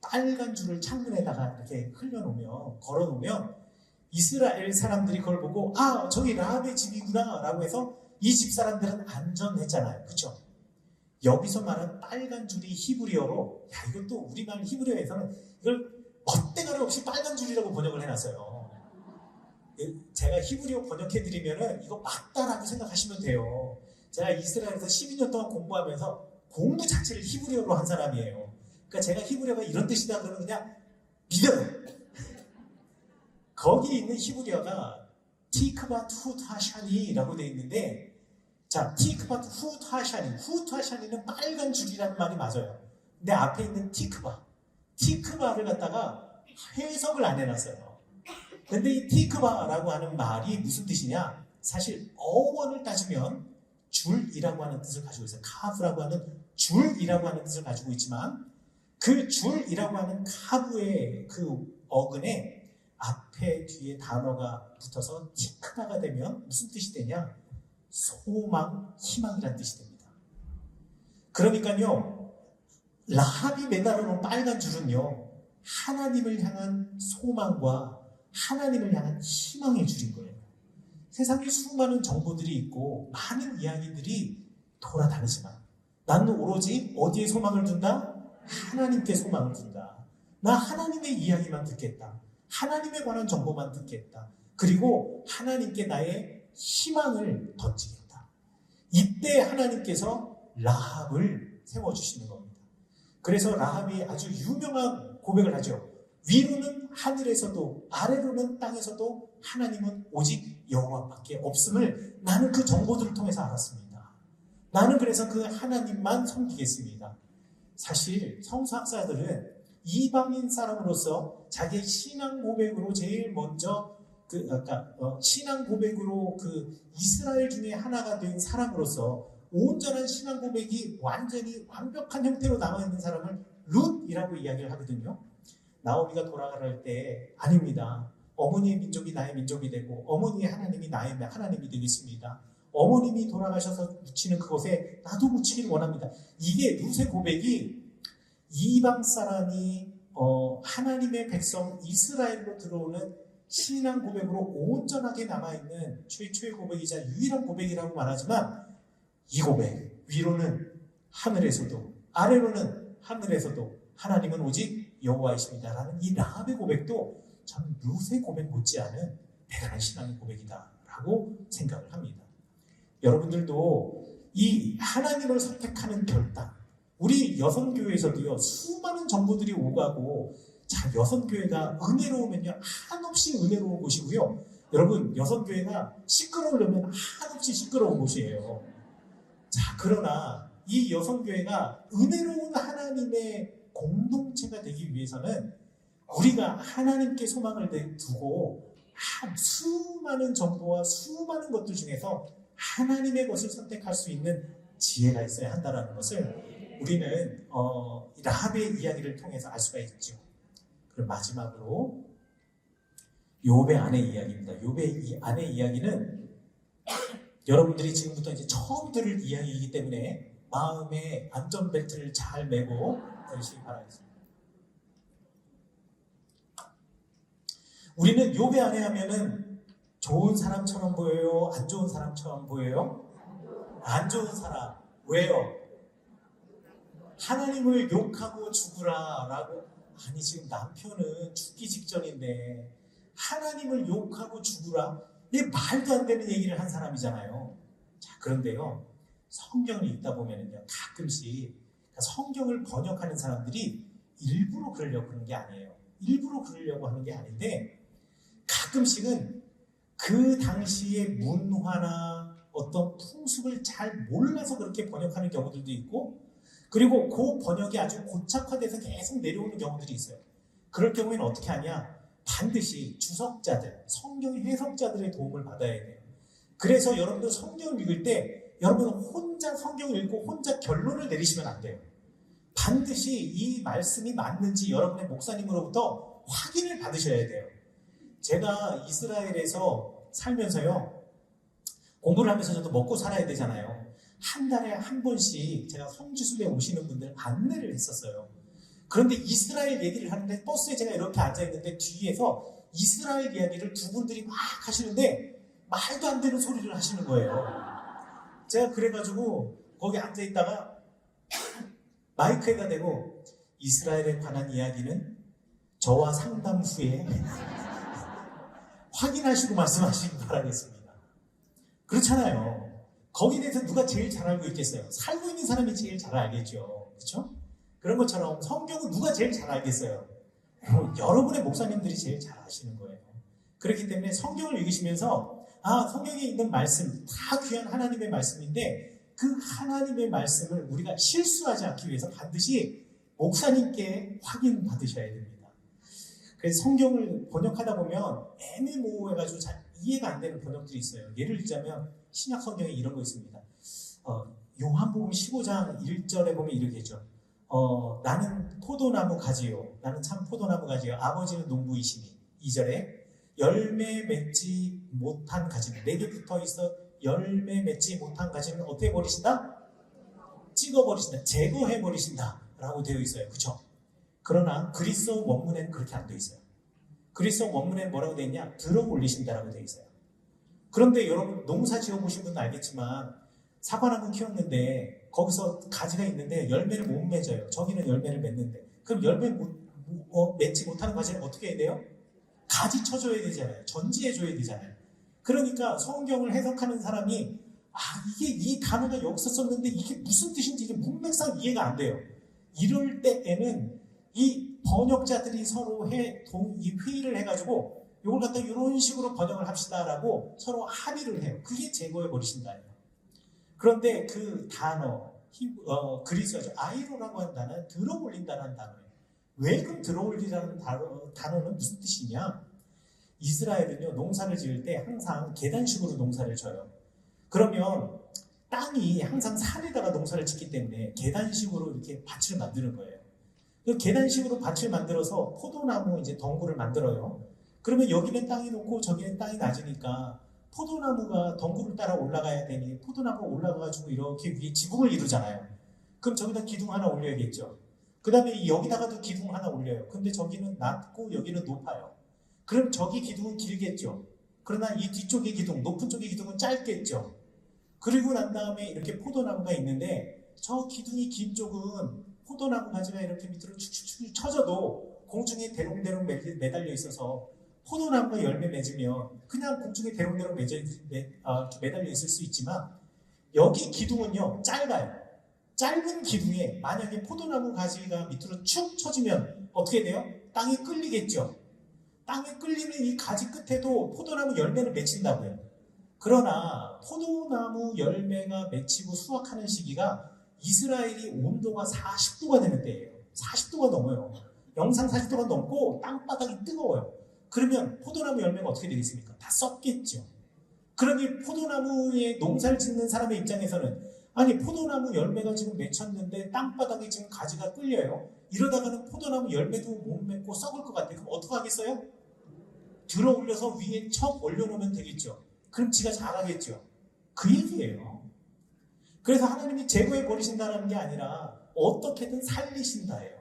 빨간 줄을 창문에다가 이렇게 흘려놓으면, 걸어놓으면 이스라엘 사람들이 그걸 보고 아, 저기 라합의 집이구나 라고 해서 이 집 사람들은 안전했잖아요. 그렇죠? 여기서 말한 빨간 줄이 히브리어로, 야, 이것도 우리말 히브리어에서는 이걸 멋대가리 없이 빨간 줄이라고 번역을 해놨어요. 제가 히브리어 번역해드리면은 이거 맞다라고 생각하시면 돼요. 제가 이스라엘에서 12년 동안 공부하면서 공부 자체를 히브리어로 한 사람이에요. 그러니까 제가 히브리어가 이런 뜻이다 그러면 그냥 믿어요. 거기 있는 히브리어가 티크바 투타샤니라고 되어 있는데, 자, 티크바 후타샤니는 빨간 줄이라는 말이 맞아요. 근데 앞에 있는 티크바를 갖다가 해석을 안 해놨어요. 근데 이 티크바라고 하는 말이 무슨 뜻이냐? 사실 어원을 따지면 줄이라고 하는 뜻을 가지고 있어요. 카브라고 하는 줄이라고 하는 뜻을 가지고 있지만, 그 줄이라고 하는 카브의 그 어근에 앞에 뒤에 단어가 붙어서 티크바가 되면 무슨 뜻이 되냐? 소망, 희망이라는 뜻이 됩니다. 그러니까요, 라합이 매달아 놓은 빨간 줄은요, 하나님을 향한 소망과 하나님을 향한 희망의 줄인 거예요. 세상에 수많은 정보들이 있고 많은 이야기들이 돌아다니지만 나는 오로지 어디에 소망을 둔다? 하나님께 소망을 둔다. 나 하나님의 이야기만 듣겠다. 하나님에 관한 정보만 듣겠다. 그리고 하나님께 나의 희망을 던지겠다. 이때 하나님께서 라합을 세워주시는 겁니다. 그래서 라합이 아주 유명한 고백을 하죠. 위로는 하늘에서도 아래로는 땅에서도 하나님은 오직 여호와밖에 없음을 나는 그 정보들을 통해서 알았습니다. 나는 그래서 그 하나님만 섬기겠습니다. 사실 성서학자들은 이방인 사람으로서 자기의 신앙 고백으로 제일 먼저 신앙 고백으로 그 이스라엘 중에 하나가 된 사람으로서 온전한 신앙 고백이 완전히 완벽한 형태로 남아있는 사람을 룻이라고 이야기를 하거든요. 나오미가 돌아갈 때 아닙니다. 어머니의 민족이 나의 민족이 되고 어머니의 하나님이 나의 하나님이 되겠습니다. 어머님이 돌아가셔서 묻히는 그곳에 나도 묻히기를 원합니다. 이게 룻의 고백이 이방 사람이 하나님의 백성 이스라엘로 들어오는 신앙 고백으로 온전하게 남아있는 최초의 고백이자 유일한 고백이라고 말하지만, 이 고백, 위로는 하늘에서도 아래로는 하늘에서도 하나님은 오직 여호와이십니다라는 이 라합의 고백도 참 룻의 고백 못지않은 대단한 신앙의 고백이다라고 생각을 합니다. 여러분들도 이 하나님을 선택하는 결단, 우리 여성교회에서도요, 수많은 정보들이 오가고, 자, 여성교회가 은혜로우면요, 한없이 은혜로운 곳이고요. 여러분, 여성교회가 시끄러우려면 한없이 시끄러운 곳이에요. 자, 그러나 이 여성교회가 은혜로운 하나님의 공동체가 되기 위해서는 우리가 하나님께 소망을 두고 수많은 정보와 수많은 것들 중에서 하나님의 것을 선택할 수 있는 지혜가 있어야 한다는 것을 우리는 라합의 이야기를 통해서 알 수가 있죠. 그럼 마지막으로 욥의 아내 이야기입니다. 욥의 아내 이야기는 여러분들이 지금부터 이제 처음 들을 이야기이기 때문에 마음의 안전벨트를 잘 매고 들으시기 바라겠습니다. 우리는 욥의 아내 하면은 좋은 사람처럼 보여요? 안 좋은 사람처럼 보여요? 안 좋은 사람. 왜요? 하나님을 욕하고 죽으라 라고. 아니, 지금 남편은 죽기 직전인데 하나님을 욕하고 죽으라? 이게 말도 안 되는 얘기를 한 사람이잖아요. 자, 그런데요, 성경을 읽다 보면은요, 가끔씩 성경을 번역하는 사람들이 일부러 그러려고 하는 게 아니에요. 일부러 그러려고 하는 게 아닌데, 가끔씩은 그 당시의 문화나 어떤 풍습을 잘 몰라서 그렇게 번역하는 경우들도 있고, 그리고 그 번역이 아주 고착화돼서 계속 내려오는 경우들이 있어요. 그럴 경우에는 어떻게 하냐? 반드시 주석자들, 성경 해석자들의 도움을 받아야 돼요. 그래서 여러분들 성경을 읽을 때 여러분 혼자 성경을 읽고 혼자 결론을 내리시면 안 돼요. 반드시 이 말씀이 맞는지 여러분의 목사님으로부터 확인을 받으셔야 돼요. 제가 이스라엘에서 살면서요, 공부를 하면서 저도 먹고 살아야 되잖아요. 한 달에 한 번씩 제가 성지순례 오시는 분들 안내를 했었어요. 그런데 이스라엘 얘기를 하는데 버스에 제가 이렇게 앉아있는데 뒤에서 이스라엘 이야기를 두 분들이 막 하시는데 말도 안 되는 소리를 하시는 거예요. 제가 그래가지고 거기 앉아있다가 마이크에다 대고 이스라엘에 관한 이야기는 저와 상담 후에 확인하시고 말씀하시기 바라겠습니다. 그렇잖아요. 거기에 대해서 누가 제일 잘 알고 있겠어요? 살고 있는 사람이 제일 잘 알겠죠. 그렇죠? 그런 것처럼 성경은 누가 제일 잘 알겠어요? 여러분의 목사님들이 제일 잘 아시는 거예요. 그렇기 때문에 성경을 읽으시면서 성경에 있는 말씀 다 귀한 하나님의 말씀인데 그 하나님의 말씀을 우리가 실수하지 않기 위해서 반드시 목사님께 확인 받으셔야 됩니다. 그래서 성경을 번역하다 보면 애매모호해가지고 잘 이해가 안 되는 번역들이 있어요. 예를 들자면 신약 성경에 이런 거 있습니다. 요한복음 15장 1절에 보면 이렇게 했죠. 나는 포도나무 가지요. 나는 참 포도나무 가지요. 아버지는 농부이시니. 2절에 열매 맺지 못한 가지는 내게 붙어있어 열매 맺지 못한 가지는 어떻게 버리신다? 찍어버리신다. 제거해버리신다. 라고 되어 있어요. 그쵸? 그러나 그리스어 원문에는 그렇게 안 되어 있어요. 그리스어 원문에는 뭐라고 되어 있냐? 들어 올리신다라고 되어 있어요. 그런데 여러분 농사 지어보신 분도 알겠지만 사과나무 키웠는데 거기서 가지가 있는데 열매를 못 맺어요. 저기는 열매를 맺는데 그럼 열매 맺지 못하는 가지는 어떻게 해야 돼요? 가지 쳐줘야 되잖아요. 전지해줘야 되잖아요. 그러니까 성경을 해석하는 사람이 이게 이 단어가 여기서 썼는데 이게 무슨 뜻인지 이게 문맥상 이해가 안 돼요. 이럴 때에는 이 번역자들이 서로 이 회의를 해가지고 이걸 갖다 이런 식으로 번역을 합시다라고 서로 합의를 해요. 그게 제거해버리신다예요. 그런데 그 단어, 그리스어죠. 아이로라고 하는 단어는 들어올린다는 단어예요. 왜 그럼 들어올리라는 단어는 무슨 뜻이냐? 이스라엘은요, 농사를 지을 때 항상 계단식으로 농사를 져요. 그러면 땅이 항상 산에다가 농사를 짓기 때문에 계단식으로 이렇게 밭을 만드는 거예요. 그 계단식으로 밭을 만들어서 포도나무 이제 덩굴을 만들어요. 그러면 여기는 땅이 높고 저기는 땅이 낮으니까 포도나무가 덩굴을 따라 올라가야 되니 포도나무가 올라가가지고 이렇게 위에 지붕을 이루잖아요. 그럼 저기다 기둥 하나 올려야겠죠. 그 다음에 여기다가도 기둥 하나 올려요. 근데 저기는 낮고 여기는 높아요. 그럼 저기 기둥은 길겠죠. 그러나 이 뒤쪽의 기둥, 높은 쪽의 기둥은 짧겠죠. 그리고 난 다음에 이렇게 포도나무가 있는데 저 기둥이 긴 쪽은 포도나무 가지가 이렇게 밑으로 축축축 쳐져도 공중에 대롱대롱 매달려 있어서 포도나무가 열매 맺으면 그냥 공중에 대롱대롱 매달려 있을 수 있지만 여기 기둥은요 짧아요. 짧은 기둥에 만약에 포도나무 가지가 밑으로 축 쳐지면 어떻게 돼요? 땅이 끌리겠죠. 땅에 끌리는 이 가지 끝에도 포도나무 열매를 맺힌다고요. 그러나 포도나무 열매가 맺히고 수확하는 시기가 이스라엘이 온도가 40도가 되는 때예요. 40도가 넘어요. 영상 40도가 넘고 땅바닥이 뜨거워요. 그러면 포도나무 열매가 어떻게 되겠습니까? 다 썩겠죠. 그러니 포도나무에 농사를 짓는 사람의 입장에서는 아니 포도나무 열매가 지금 맺혔는데 땅바닥에 지금 가지가 끌려요. 이러다가는 포도나무 열매도 못 맺고 썩을 것 같아요. 그럼 어떻게 하겠어요? 들어 올려서 위에 척 올려놓으면 되겠죠. 그럼 지가 잘하겠죠. 그 얘기예요. 그래서 하나님이 제거해 버리신다는 게 아니라 어떻게든 살리신다예요.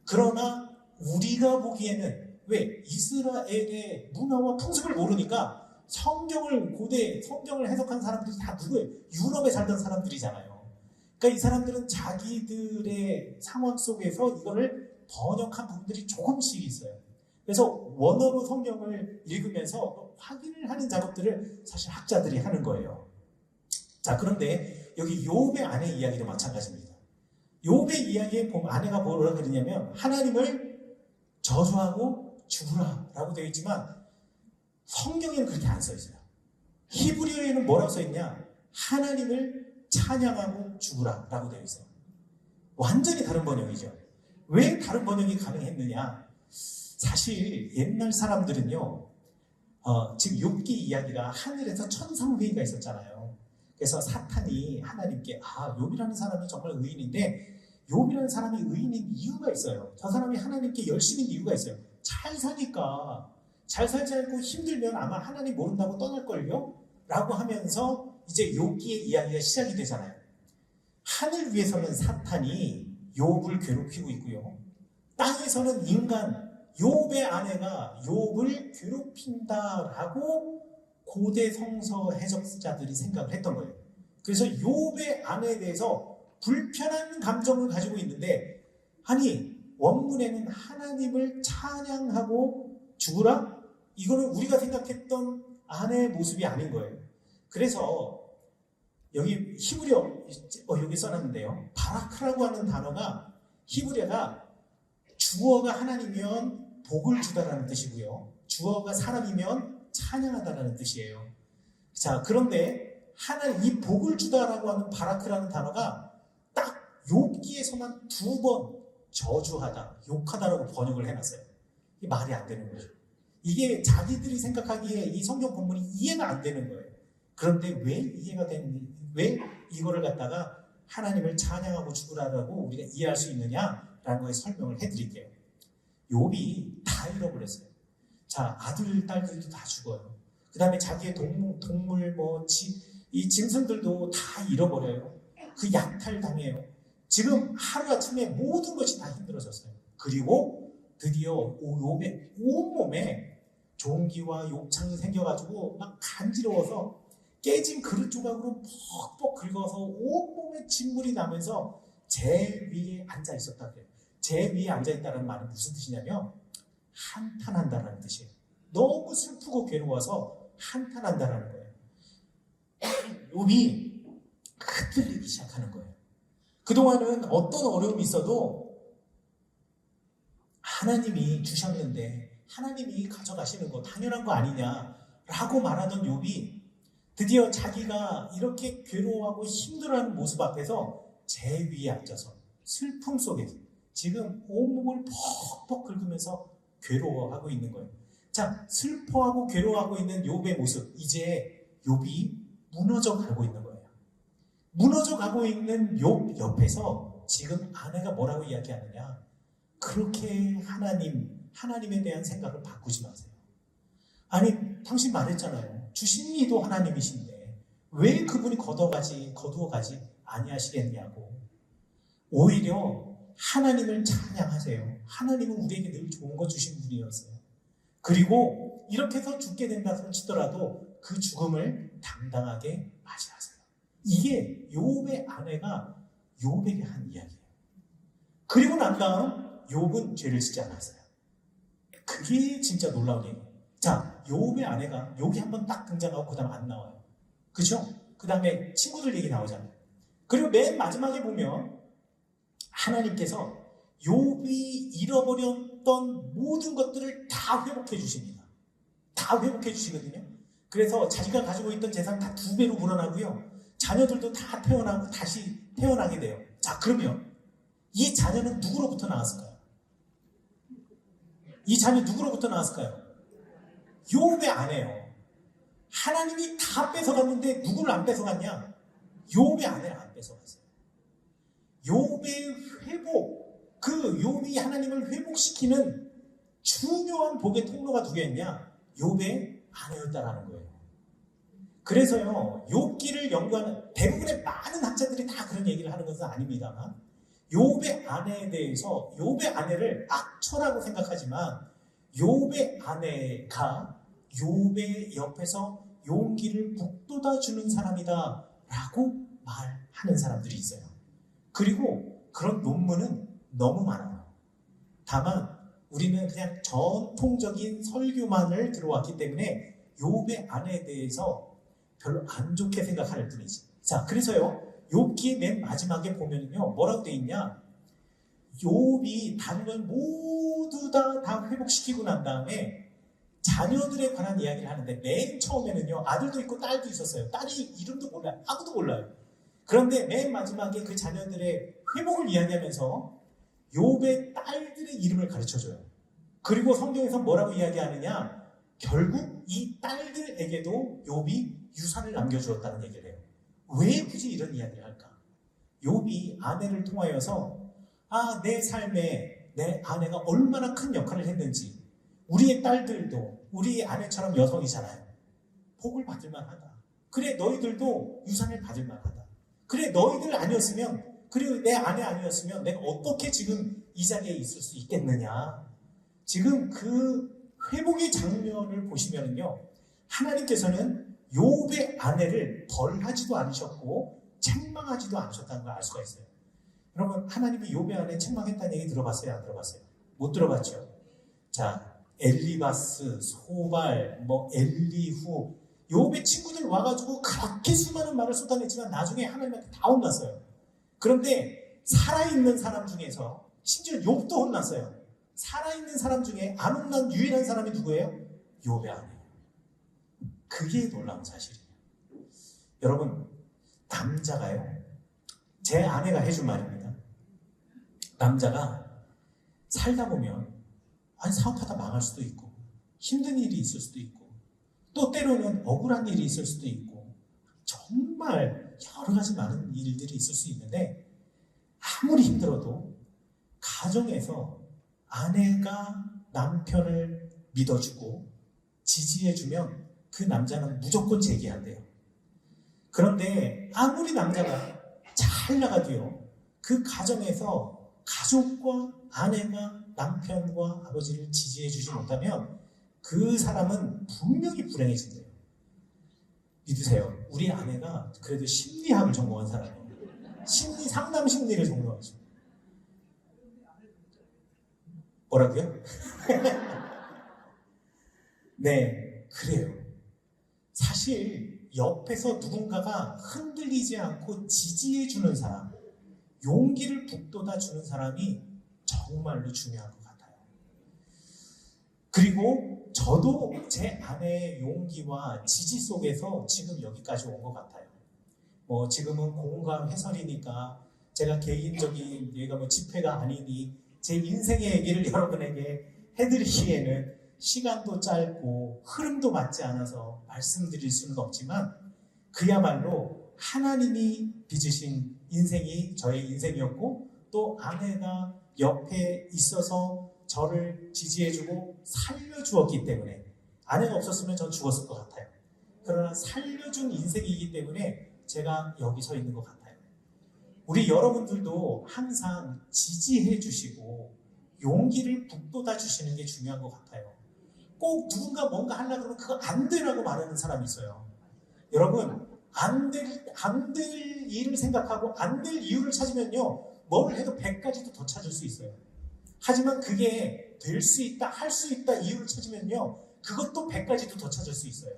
그러나 우리가 보기에는 왜? 이스라엘의 문화와 풍습을 모르니까 고대 성경을 해석한 사람들이 다 누구예요? 유럽에 살던 사람들이잖아요. 그러니까 이 사람들은 자기들의 상황 속에서 이거를 번역한 부분들이 조금씩 있어요. 그래서 원어로 성경을 읽으면서 확인을 하는 작업들을 사실 학자들이 하는 거예요. 자, 그런데 여기 욥의 아내 이야기도 마찬가지입니다. 욥의 이야기에 보면 아내가 뭐라 그러냐면 하나님을 저주하고 죽으라 라고 되어 있지만 성경에는 그렇게 안 써 있어요. 히브리어에는 뭐라고 써 있냐? 하나님을 찬양하고 죽으라 라고 되어 있어요. 완전히 다른 번역이죠. 왜 다른 번역이 가능했느냐? 사실 옛날 사람들은요, 지금 욥기 이야기가 하늘에서 천상회의가 있었잖아요. 그래서 사탄이 하나님께 욥이라는 사람이 정말 의인인데 욥이라는 사람이 의인인 이유가 있어요. 저 사람이 하나님께 열심인 이유가 있어요. 잘 사니까 잘 살지 않고 힘들면 아마 하나님 모른다고 떠날걸요? 라고 하면서 이제 욥기의 이야기가 시작이 되잖아요. 하늘 위에서는 사탄이 욥을 괴롭히고 있고요. 땅에서는 인간, 욥의 아내가 욥을 괴롭힌다라고 고대 성서 해석자들이 생각을 했던 거예요. 그래서 욥의 아내에 대해서 불편한 감정을 가지고 있는데, 아니 원문에는 하나님을 찬양하고 죽으라? 이거는 우리가 생각했던 아내의 모습이 아닌 거예요. 그래서 여기 히브리어 여기 써놨는데요. 바라크라고 하는 단어가 히브리어가 주어가 하나님이면 복을 주다라는 뜻이고요. 주어가 사람이면 찬양하다라는 뜻이에요. 자, 그런데 이 복을 주다라고 하는 바라크라는 단어가 딱 욥기에서만 2번 저주하다, 욕하다라고 번역을 해놨어요. 이게 말이 안 되는 거죠. 이게 자기들이 생각하기에 이 성경 본문이 이해가 안 되는 거예요. 그런데 왜 이거를 갖다가 하나님을 찬양하고 죽으라고 우리가 이해할 수 있느냐라는 거에 설명을 해드릴게요. 욥이 다 잃어버렸어요. 자, 아들, 딸들도 다 죽어요. 그 다음에 자기의 동물, 이 짐승들도 다 잃어버려요. 그 약탈당해요. 지금 하루아침에 모든 것이 다 힘들어졌어요. 그리고 드디어 욥의 온몸에 종기와 욕창이 생겨가지고 막 간지러워서 깨진 그릇 조각으로 퍽퍽 긁어서 온몸에 진물이 나면서 재 위에 앉아 있었다 그래요. 재 위에 앉아 있다는 말은 무슨 뜻이냐면 한탄한다라는 뜻이에요. 너무 슬프고 괴로워서 한탄한다라는 거예요. 욥이 흔들리기 시작하는 거예요. 그동안은 어떤 어려움이 있어도 하나님이 주셨는데 하나님이 가져가시는 거 당연한 거 아니냐라고 말하던 욥이 드디어 자기가 이렇게 괴로워하고 힘들어하는 모습 앞에서 재 위에 앉아서 슬픔 속에서 지금 온몸을 퍽퍽 긁으면서 괴로워하고 있는 거예요. 자, 슬퍼하고 괴로워하고 있는 욥의 모습, 이제 욥이 무너져 가고 있는 거예요. 무너져 가고 있는 욥 옆에서 지금 아내가 뭐라고 이야기하느냐? 그렇게 하나님에 대한 생각을 바꾸지 마세요. 아니, 당신 말했잖아요. 주신 이도 하나님이신데 왜 그분이 거두어가지 아니하시겠냐고. 오히려 하나님을 찬양하세요. 하나님은 우리에게 늘 좋은 거 주신 분이었어요. 그리고 이렇게 해서 죽게 된다 치더라도 그 죽음을 당당하게 맞이하세요. 이게 욥의 아내가 욥에게 한 이야기예요. 그리고 난 다음 욥은 죄를 짓지 않았어요. 그게 진짜 놀라운 얘기예요. 자, 욥의 아내가 여기 한번 딱 등장하고 그 다음 안 나와요. 그죠? 그 다음에 친구들 얘기 나오잖아요. 그리고 맨 마지막에 보면 하나님께서 욥이 잃어버렸던 모든 것들을 다 회복해 주십니다. 다 회복해 주시거든요. 그래서 자기가 가지고 있던 재산 다 2배로 불어나고요. 자녀들도 다 태어나고 다시 태어나게 돼요. 자, 그러면 이 자녀는 누구로부터 나왔을까요? 이 자녀 누구로부터 나왔을까요? 욥의 아내요. 하나님이 다 뺏어갔는데 누구를 안 뺏어갔냐? 욥의 아내를 안 뺏어갔어요. 욥의 회복, 그 욥이 하나님을 회복시키는 중요한 복의 통로가 누구였냐? 욥의 아내였다라는 거예요. 그래서요, 욥기를 연구하는 대부분의 많은 학자들이 다 그런 얘기를 하는 것은 아닙니다만, 욥의 아내에 대해서 욥의 아내를 악처라고 생각하지만 욥의 아내가 욥의 옆에서 용기를 북돋아주는 사람이다 라고 말하는 사람들이 있어요. 그리고 그런 논문은 너무 많아요. 다만 우리는 그냥 전통적인 설교만을 들어왔기 때문에 욥의 아내에 대해서 별로 안 좋게 생각할 뿐이지. 자, 그래서요, 욥기의 맨 마지막에 보면요, 뭐라고 돼 있냐? 욥이 다른 걸 모두 다 회복시키고 난 다음에 자녀들에 관한 이야기를 하는데, 맨 처음에는요, 아들도 있고 딸도 있었어요. 딸이 이름도 몰라요. 아무도 몰라요. 그런데 맨 마지막에 그 자녀들의 회복을 이야기하면서 욥의 딸들의 이름을 가르쳐줘요. 그리고 성경에서 뭐라고 이야기하느냐? 결국 이 딸들에게도 욥이 유산을 남겨주었다는 얘기를 해요. 왜 굳이 이런 이야기를 할까? 욥이 아내를 통하여서 내 삶에 내 아내가 얼마나 큰 역할을 했는지, 우리의 딸들도 우리 아내처럼 여성이잖아요. 복을 받을 만하다. 그래, 너희들도 유산을 받을 만하다. 그래, 너희들 아니었으면, 그리고 내 아내 아니었으면 내가 어떻게 지금 이 자리에 있을 수 있겠느냐. 지금 그 회복의 장면을 보시면은요, 하나님께서는 욥의 아내를 벌하지도 않으셨고 책망하지도 않으셨다는 걸 알 수가 있어요. 여러분, 하나님이 욥의 아내 책망했다는 얘기 들어봤어요? 안 들어봤어요? 못 들어봤죠? 자, 엘리바스, 소발, 엘리후, 욥의 친구들 와가지고 그렇게 수많은 말을 쏟아냈지만 나중에 하나님한테 다 혼났어요. 그런데 살아있는 사람 중에서 심지어 욥도 혼났어요. 살아있는 사람 중에 안 혼난 유일한 사람이 누구예요? 욥의 아내예요. 그게 놀라운 사실이에요. 여러분, 남자가요, 제 아내가 해준 말입니다. 남자가 살다 보면 사업하다 망할 수도 있고 힘든 일이 있을 수도 있고 또 때로는 억울한 일이 있을 수도 있고 정말 여러 가지 많은 일들이 있을 수 있는데, 아무리 힘들어도 가정에서 아내가 남편을 믿어주고 지지해주면 그 남자는 무조건 재기한대요. 그런데 아무리 남자가 잘 나가도요, 그 가정에서 가족과 아내가 남편과 아버지를 지지해주지 못하면 그 사람은 분명히 불행해진대요. 믿으세요. 우리 아내가 그래도 심리학을 전공한 사람이에요. 상담 심리를 전공하죠. 뭐라고요? 네, 그래요. 사실 옆에서 누군가가 흔들리지 않고 지지해주는 사람, 용기를 북돋아주는 사람이 정말로 중요한 것 같아요. 그리고 저도 제 아내의 용기와 지지 속에서 지금 여기까지 온 것 같아요. 지금은 공감 해설이니까 제가 개인적인 얘가 집회가 아니니 제 인생의 얘기를 여러분에게 해드리기에는 시간도 짧고 흐름도 맞지 않아서 말씀드릴 수는 없지만, 그야말로 하나님이 빚으신 인생이 저의 인생이었고, 또 아내가 옆에 있어서 저를 지지해주고 살려주었기 때문에, 아내가 없었으면 전 죽었을 것 같아요. 그러나 살려준 인생이기 때문에 제가 여기 서 있는 것 같아요. 우리 여러분들도 항상 지지해 주시고 용기를 북돋아 주시는 게 중요한 것 같아요. 꼭 누군가 뭔가 하려고 그러면 그거 안 되라고 말하는 사람이 있어요. 여러분, 안 될 일을 생각하고 안 될 이유를 찾으면요, 뭘 해도 100가지도 더 찾을 수 있어요. 하지만 그게 될 수 있다, 할 수 있다 이유를 찾으면요, 그것도 100가지도 더 찾을 수 있어요.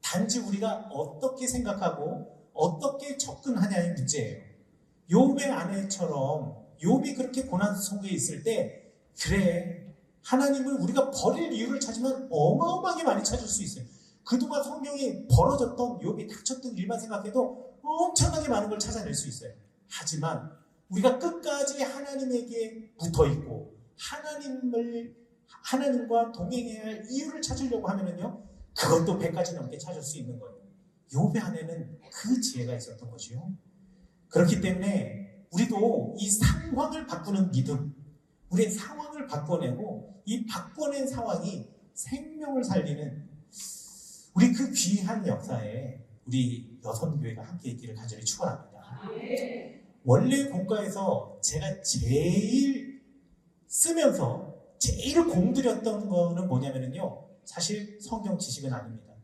단지 우리가 어떻게 생각하고 어떻게 접근하냐의 문제예요. 욥의 아내처럼 욥이 그렇게 고난 속에 있을 때, 그래, 하나님을 우리가 버릴 이유를 찾으면 어마어마하게 많이 찾을 수 있어요. 그동안 성경이 벌어졌던, 욥이 닥쳤던 일만 생각해도 엄청나게 많은 걸 찾아낼 수 있어요. 하지만 우리가 끝까지 하나님에게 붙어있고 하나님과 동행해야 할 이유를 찾으려고 하면은요, 그것도 100가지 넘게 찾을 수 있는 거예요. 욥의 안에는 그 지혜가 있었던 거죠. 그렇기 때문에 우리도 이 상황을 바꾸는 믿음, 우리의 상황을 바꿔내고 이 바꿔낸 상황이 생명을 살리는 우리 그 귀한 역사에 우리 여선교회가 함께 있기를 간절히 축원합니다. 원래 공과에서 제가 제일 쓰면서 제일 공들였던 거는 뭐냐면요, 사실 성경 지식은 아닙니다.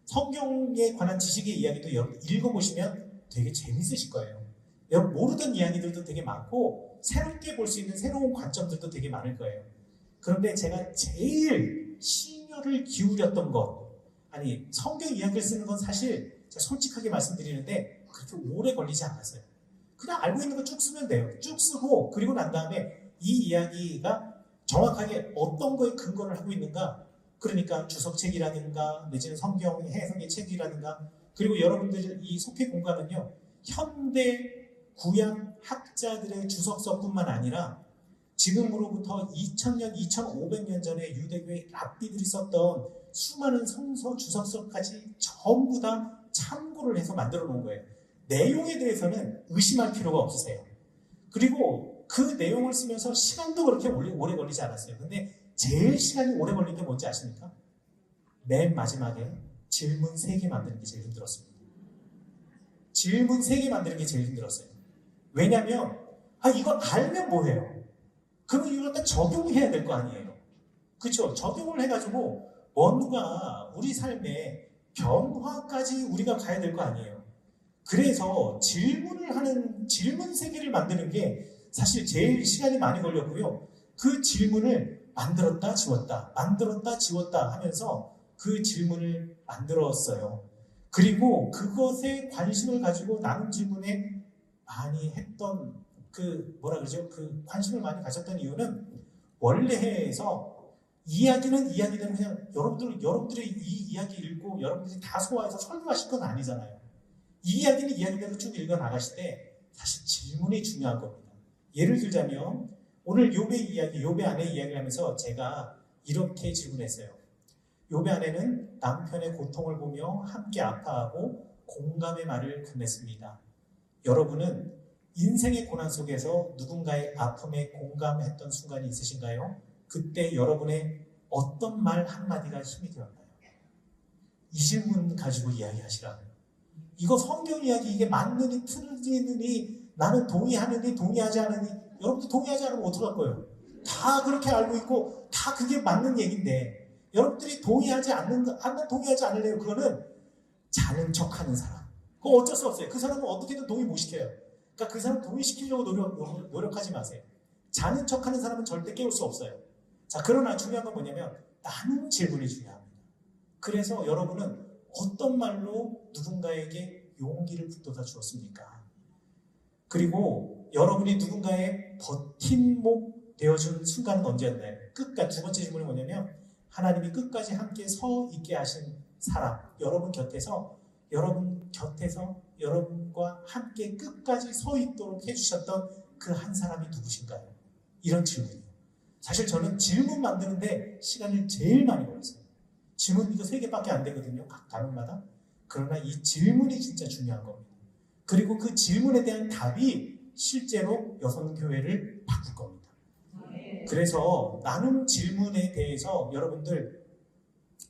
성경에 관한 지식의 이야기도 여러분 읽어보시면 되게 재밌으실 거예요. 여러분 모르던 이야기들도 되게 많고 새롭게 볼 수 있는 새로운 관점들도 되게 많을 거예요. 그런데 제가 제일 심혈을 기울였던 것, 성경 이야기를 쓰는 건 사실 제가 솔직하게 말씀드리는데 그렇게 오래 걸리지 않았어요. 그냥 알고 있는 거 쭉 쓰면 돼요. 쭉 쓰고 그리고 난 다음에 이 이야기가 정확하게 어떤 거에 근거를 하고 있는가, 그러니까 주석책이라든가 내지는 성경 해석의 책이라든가, 그리고 여러분들 이 속회 공간은요, 현대 구약 학자들의 주석서뿐만 아니라 지금으로부터 2000년, 2500년 전에 유대교의 랍비들이 썼던 수많은 성서 주석서까지 전부 다 참고를 해서 만들어 놓은 거예요. 내용에 대해서는 의심할 필요가 없으세요. 그리고 그 내용을 쓰면서 시간도 그렇게 오래 걸리지 않았어요. 근데 제일 시간이 오래 걸린 게 뭔지 아십니까? 맨 마지막에 질문 3개 만드는 게 제일 힘들었습니다. 질문 3개 만드는 게 제일 힘들었어요. 왜냐면 이거 알면 뭐해요? 그러면 이걸 딱 적용해야 될 거 아니에요. 그렇죠? 적용을 해가지고 뭔가 우리 삶에 변화까지 우리가 가야 될 거 아니에요. 그래서 질문 3개를 만드는 게 사실 제일 시간이 많이 걸렸고요. 그 질문을 만들었다 지웠다 하면서 그 질문을 만들었어요. 그리고 그것에 관심을 가지고 남은 질문에 많이 했던 그 관심을 많이 가졌던 이유는 원래에서 이야기는 그냥 여러분들이 이 이야기 읽고 여러분들이 다 소화해서 설명하실 건 아니잖아요. 이 이야기는 이야기대로 쭉 읽어 나가실 때 사실 질문이 중요한 겁니다. 예를 들자면 오늘 욥의 아내 이야기를 하면서 제가 이렇게 질문했어요. 욥의 아내는 남편의 고통을 보며 함께 아파하고 공감의 말을 건넸습니다. 여러분은 인생의 고난 속에서 누군가의 아픔에 공감했던 순간이 있으신가요? 그때 여러분의 어떤 말 한마디가 힘이 되었나요? 이 질문 가지고 이야기하시라고요. 이거 성경 이야기 이게 맞느니 틀리느니 나는 동의하느니 동의하지 않으니 여러분들 동의하지 않으면 어떡할 거예요? 다 그렇게 알고 있고 다 그게 맞는 얘기인데 여러분들이 동의하지 않으래요. 그거는 자는 척하는 사람. 그거 어쩔 수 없어요. 그 사람은 어떻게든 동의 못 시켜요. 그러니까 그 사람 동의시키려고 노력하지 마세요. 자는 척하는 사람은 절대 깨울 수 없어요. 자, 그러나 중요한 건 뭐냐면 나누는 질문이 중요합니다. 그래서 여러분은 어떤 말로 누군가에게 용기를 북돋아 주었습니까? 그리고 여러분이 누군가의 버팀목 되어준 순간은 언제였나요? 두 번째 질문이 뭐냐면 하나님이 끝까지 함께 서 있게 하신 사람, 여러분과 함께 끝까지 서 있도록 해주셨던 그 한 사람이 누구신가요? 이런 질문이에요. 사실 저는 질문 만드는데 시간을 제일 많이 걸었어요. 질문 이거 3개밖에 안 되거든요. 각 단원마다. 그러나 이 질문이 진짜 중요한 겁니다. 그리고 그 질문에 대한 답이 실제로 여성교회를 바꿀 겁니다. 그래서 나눔 질문에 대해서 여러분들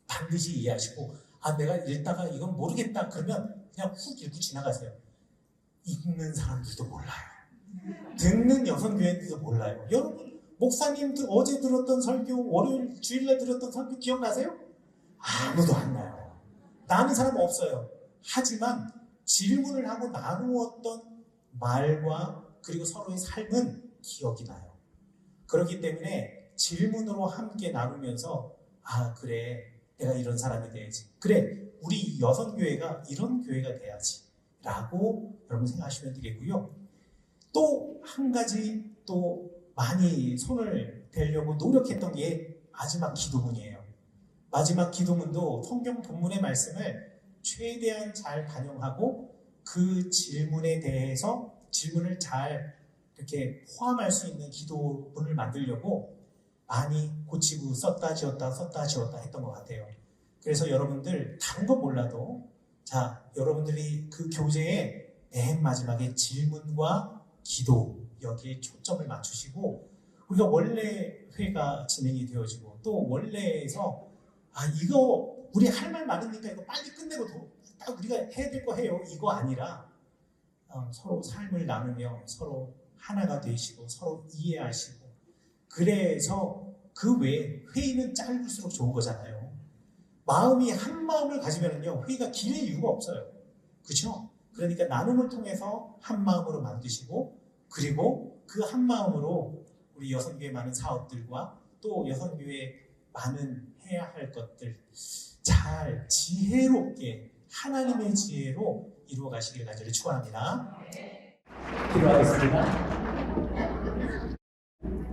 반드시 이해하시고 내가 읽다가 이건 모르겠다 그러면 그냥 훅 읽고 지나가세요. 읽는 사람들도 몰라요. 듣는 여성교회들도 몰라요. 여러분 목사님들 어제 들었던 설교 월요일 주일날 들었던 설교 기억나세요? 아무도 안 나요. 나는 사람 없어요. 하지만 질문을 하고 나누었던 말과 그리고 서로의 삶은 기억이 나요. 그렇기 때문에 질문으로 함께 나누면서 그래 내가 이런 사람이 돼야지. 그래 우리 여성교회가 이런 교회가 돼야지 라고 여러분 생각하시면 되겠고요. 또 한 가지 또 많이 손을 대려고 노력했던 게 마지막 기도문이에요. 마지막 기도문도 성경 본문의 말씀을 최대한 잘 반영하고 그 질문에 대해서 질문을 잘 이렇게 포함할 수 있는 기도문을 만들려고 많이 고치고 썼다 지웠다 했던 것 같아요. 그래서 여러분들 다른 건 몰라도 여러분들이 그 교재의 맨 마지막에 질문과 기도 여기에 초점을 맞추시고 우리가 원래 회가 진행이 되어지고 또 원래에서 이거 우리 할 말 많으니까 이거 빨리 끝내고 딱 우리가 해야 될 거 해요. 이거 아니라 서로 삶을 나누며 서로 하나가 되시고 서로 이해하시고 그래서 그 외에 회의는 짧을수록 좋은 거잖아요. 마음이 한 마음을 가지면요 회의가 길 이유가 없어요. 그렇죠? 그러니까 나눔을 통해서 한 마음으로 만드시고 그리고 그 한 마음으로 우리 여성교회 많은 사업들과 또 여성교회 많은 해야 할 것들 잘 지혜롭게 하나님의 지혜로 이루어 가시길 간절히 축원합니다. 기도하겠습니다.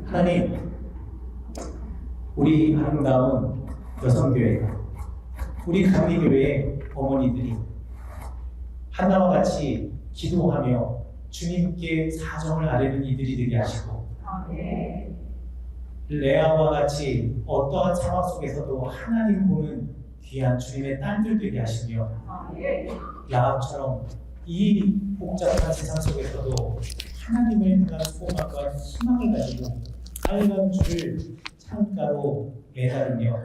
하나님, 우리 아름다운 여성교회가 우리 감리교회의 어머니들이 하나와 같이 기도하며 주님께 사정을 아뢰는 이들이 되게 하시고 레아와 같이 어떠한 상황 속에서도 하나님 보는 귀한 주님의 딸들 되게 하시며 야합처럼 이 복잡한 세상 속에서도 하나님을 향한 소망과 희망을 가지고 빨간 줄을 창가로 매달으며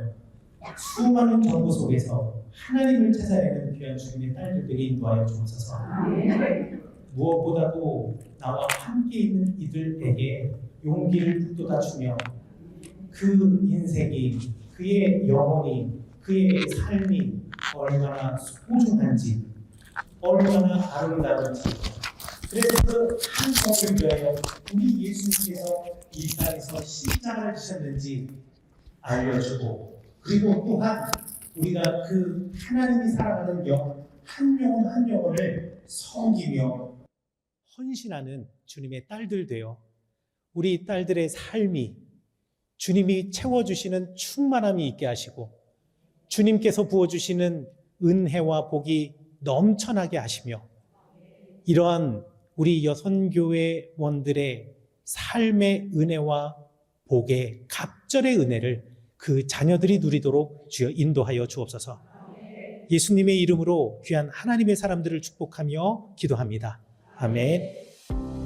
수많은 정보 속에서 하나님을 찾아내는 귀한 주님의 딸들에게 인도하여 주옵소서. 무엇보다도 나와 함께 있는 이들에게 용기를 북돋아 주며 그 인생이, 그의 영혼이, 그의 삶이 얼마나 소중한지, 얼마나 아름다운지, 그래서 그 한 성을 위하여 우리 예수님께서 이 땅에서 십자가를 지셨는지 알려주고, 그리고 또한 우리가 그 하나님이 살아가는 영혼 한 영혼 한 영혼을 섬기며 헌신하는 주님의 딸들 되어 우리 딸들의 삶이 주님이 채워주시는 충만함이 있게 하시고 주님께서 부어주시는 은혜와 복이 넘쳐나게 하시며 이러한 우리 여선교회원들의 삶의 은혜와 복의 갑절의 은혜를 그 자녀들이 누리도록 주여 인도하여 주옵소서. 예수님의 이름으로 귀한 하나님의 사람들을 축복하며 기도합니다. 아멘.